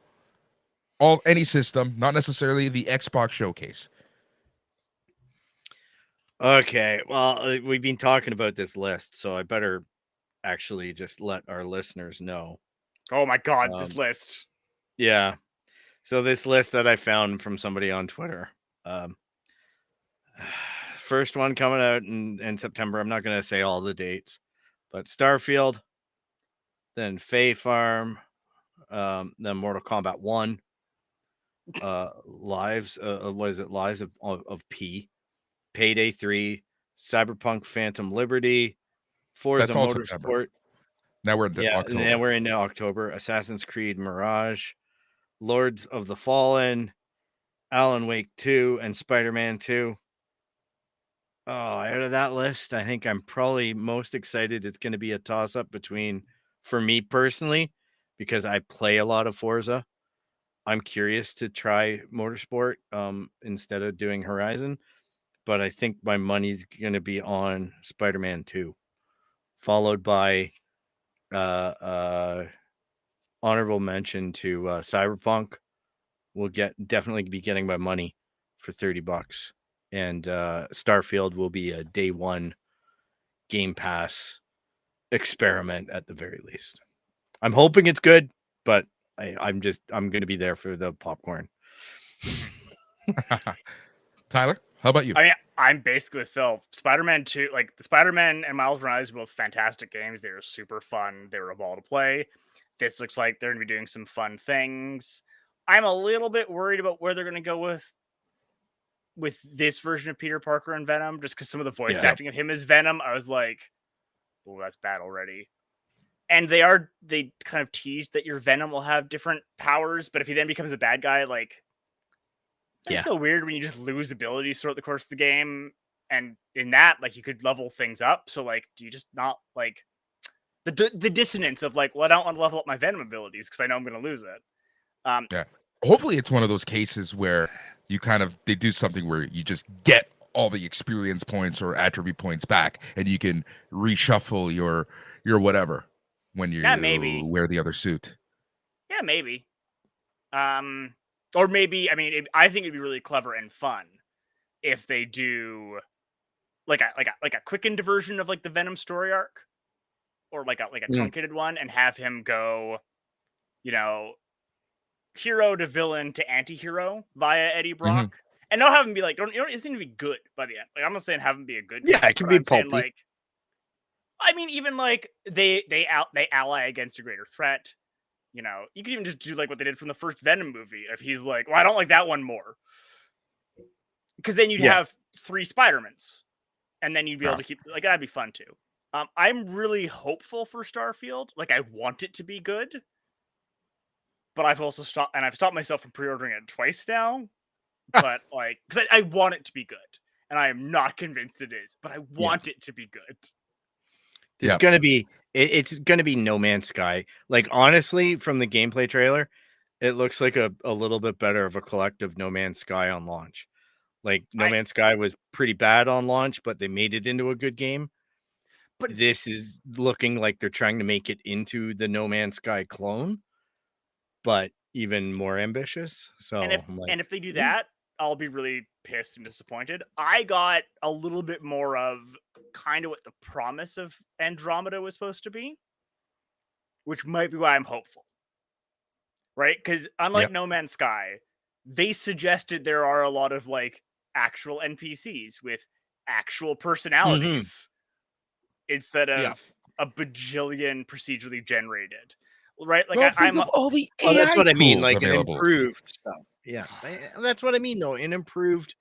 any system, not necessarily the Xbox showcase. Okay, well, we've been talking about this list, so I better actually just let our listeners know. Oh my god, this list. Yeah. So this list that I found from somebody on Twitter. First one coming out in September. I'm not going to say all the dates, but Starfield, then Fae Farm, then Mortal Kombat 1, Lives, what is it? Lives of P, Payday 3, Cyberpunk Phantom Liberty, Forza That's all September. Motorsport. Now we're in October. And we're into October. Assassin's Creed Mirage, Lords of the Fallen, Alan Wake 2, and Spider-Man 2. Oh, out of that list, I think I'm probably most excited. It's going to be a toss-up between, for me personally, because I play a lot of Forza. I'm curious to try Motorsport instead of doing Horizon, but I think my money's going to be on Spider-Man 2, followed by honorable mention to Cyberpunk. We'll definitely be getting my money for $30, and Starfield will be a day one Game Pass experiment at the very least. I'm hoping it's good, but I'm going to be there for the popcorn. Tyler, how about you? I mean, I'm basically with Phil. Spider-Man 2, like the Spider-Man and Miles Morales are both fantastic games. They were super fun. They were a ball to play. This looks like they're going to be doing some fun things. I'm a little bit worried about where they're going to go with this version of Peter Parker and Venom, just because some of the voice acting of him as Venom, I was like, oh, that's bad already. And they kind of teased that your Venom will have different powers, but if he then becomes a bad guy, like, it's so weird when you just lose abilities throughout the course of the game. And in that, like, you could level things up. So, like, do you just not, like, the dissonance of, like, well, I don't want to level up my Venom abilities because I know I'm going to lose it. Hopefully it's one of those cases where they do something where you just get all the experience points or attribute points back, and you can reshuffle your whatever when you wear the other suit. Yeah, maybe. Or maybe, I mean, I think it'd be really clever and fun if they do like a quickened version of like the Venom story arc, or like a truncated one, and have him go, hero to villain to anti-hero via Eddie Brock, and not have him be like, it doesn't need to be good by the end. Like, I'm not saying have him be a good. Yeah, it can be pulpy. Like, I mean, even like they ally against a greater threat. You could even just do like what they did from the first Venom movie. If he's like, well, I don't like that one more, because then you'd have 3 Spider-Mans, and then you'd be able to keep, like, that'd be fun too. I'm really hopeful for Starfield. Like, I want it to be good, but I've also stopped myself from pre-ordering it twice now. But like, because I want it to be good, and I am not convinced it is, but I want it to be good. It's gonna be No Man's Sky. Like, honestly, from the gameplay trailer, it looks like a little bit better of a collective No Man's Sky on launch. Like, No Man's Sky was pretty bad on launch, but they made it into a good game. But this is looking like they're trying to make it into the No Man's Sky clone, but even more ambitious. So, and if they do that, I'll be really pissed and disappointed. I got a little bit more of kind of what the promise of Andromeda was supposed to be, which might be why I'm hopeful. Right? Because unlike No Man's Sky, they suggested there are a lot of like actual NPCs with actual personalities instead of a bajillion procedurally generated. right? Like Well, I'm think of all the AI that's what I mean, tools like available. an improved stuff. Yeah, that's what I mean, though. An improved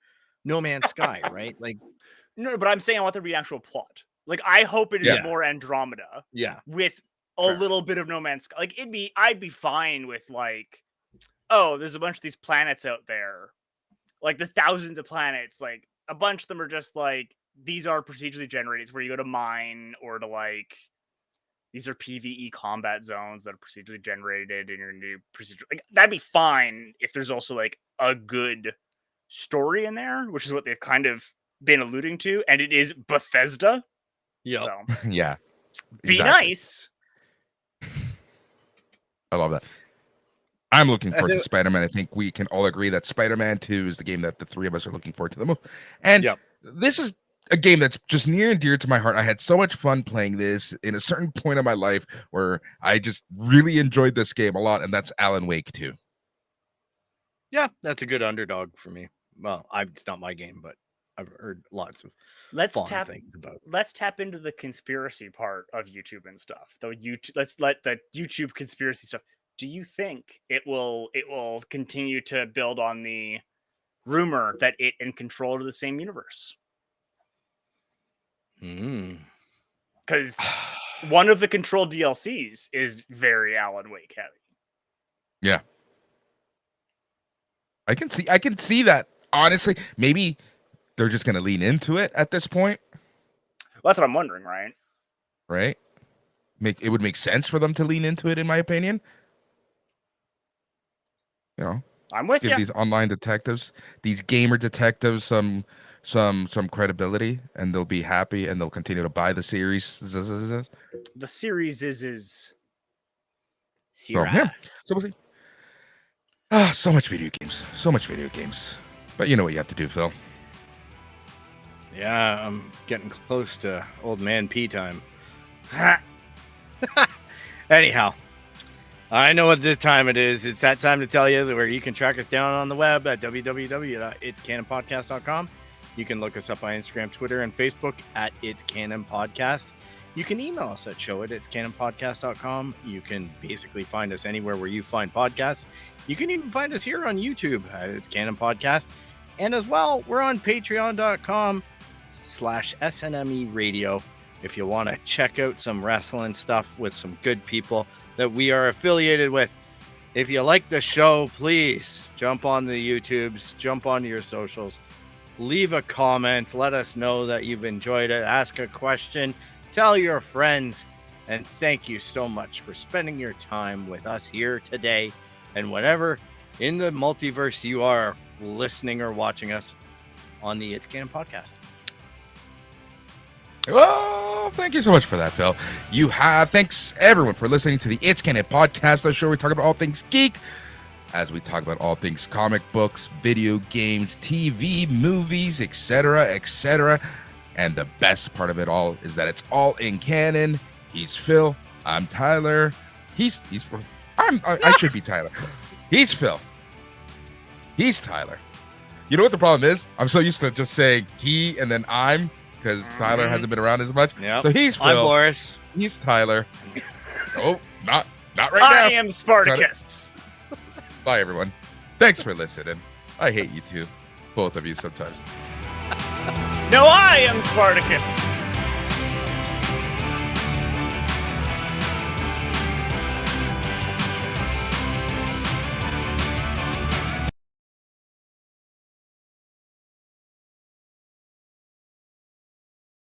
No Man's Sky, right? Like, no, but I'm saying I want there to be an actual plot. Like I hope it is Yeah. more Andromeda yeah, with a Fair. little bit of No Man's Sky. Like I'd be fine with like, oh, there's a bunch of these planets out there, like the thousands of planets. Like a bunch of them are just like these are procedurally generated. It's where you go to mine or to like. These are PvE combat zones that are procedurally generated in your new procedure. Like that'd be fine if there's also like a good story in there, which is what they've kind of been alluding to, and it is Bethesda. yeah. So Yeah. be exactly. nice. I love that. I'm looking forward to Spider-Man. I think we can all agree that Spider-Man 2 is the game that the three of us are looking forward to the most. And this is a game that's just near and dear to my heart. I had so much fun playing this in a certain point of my life where I just really enjoyed this game a lot, and that's Alan Wake 2. Yeah, that's a good underdog for me. Well, it's not my game, but I've heard lots of fun things about it. Let's tap into the conspiracy part of YouTube and stuff. Though let's let the YouTube conspiracy stuff. Do you think it will continue to build on the rumor that it and Control are the same universe? Because one of the Control DLCs is very Alan Wake heavy. Yeah. I can see that. Honestly, maybe they're just going to lean into it at this point. Well, that's what I'm wondering, right? Right? It would make sense for them to lean into it, in my opinion. You know, I'm with you. Give these online detectives, these gamer detectives, some credibility, and they'll be happy, and they'll continue to buy the series. The series is. So, yeah. So we'll see. So much video games. But you know what you have to do, Phil. Yeah, I'm getting close to old man pee time. Anyhow, I know what this time it is. It's that time to tell you where you can track us down on the web at www.itscanonpodcast.com. You can look us up on Instagram, Twitter, and Facebook at It's Canon Podcast. You can email us at show@itscanonpodcast.com. You can basically find us anywhere where you find podcasts. You can even find us here on YouTube at It's Canon Podcast. And as well, we're on patreon.com/SNME Radio. If you want to check out some wrestling stuff with some good people that we are affiliated with. If you like the show, please jump on the YouTubes, jump onto your socials, leave a comment, let us know that you've enjoyed it, ask a question, tell your friends, and thank you so much for spending your time with us here today and whenever in the multiverse you are listening or watching us on the It's Canon Podcast. Oh, thank you so much for that, Phil. Thanks everyone for listening to the It's Canon Podcast, the show where we talk about all things geek, as we talk about all things comic books, video games, TV, movies, etc., etc. And the best part of it all is that it's all in canon. He's Phil. I'm Tyler. He's Phil. I should be Tyler. He's Phil. He's Tyler. You know what the problem is? I'm so used to just saying he and then I'm, because Tyler hasn't been around as much. Yep. So he's Phil. I'm Boris. He's Tyler. Oh, not right now. I am Spartacus. Bye, everyone. Thanks for listening. I hate you too. Both of you sometimes. No, I am Spartacus.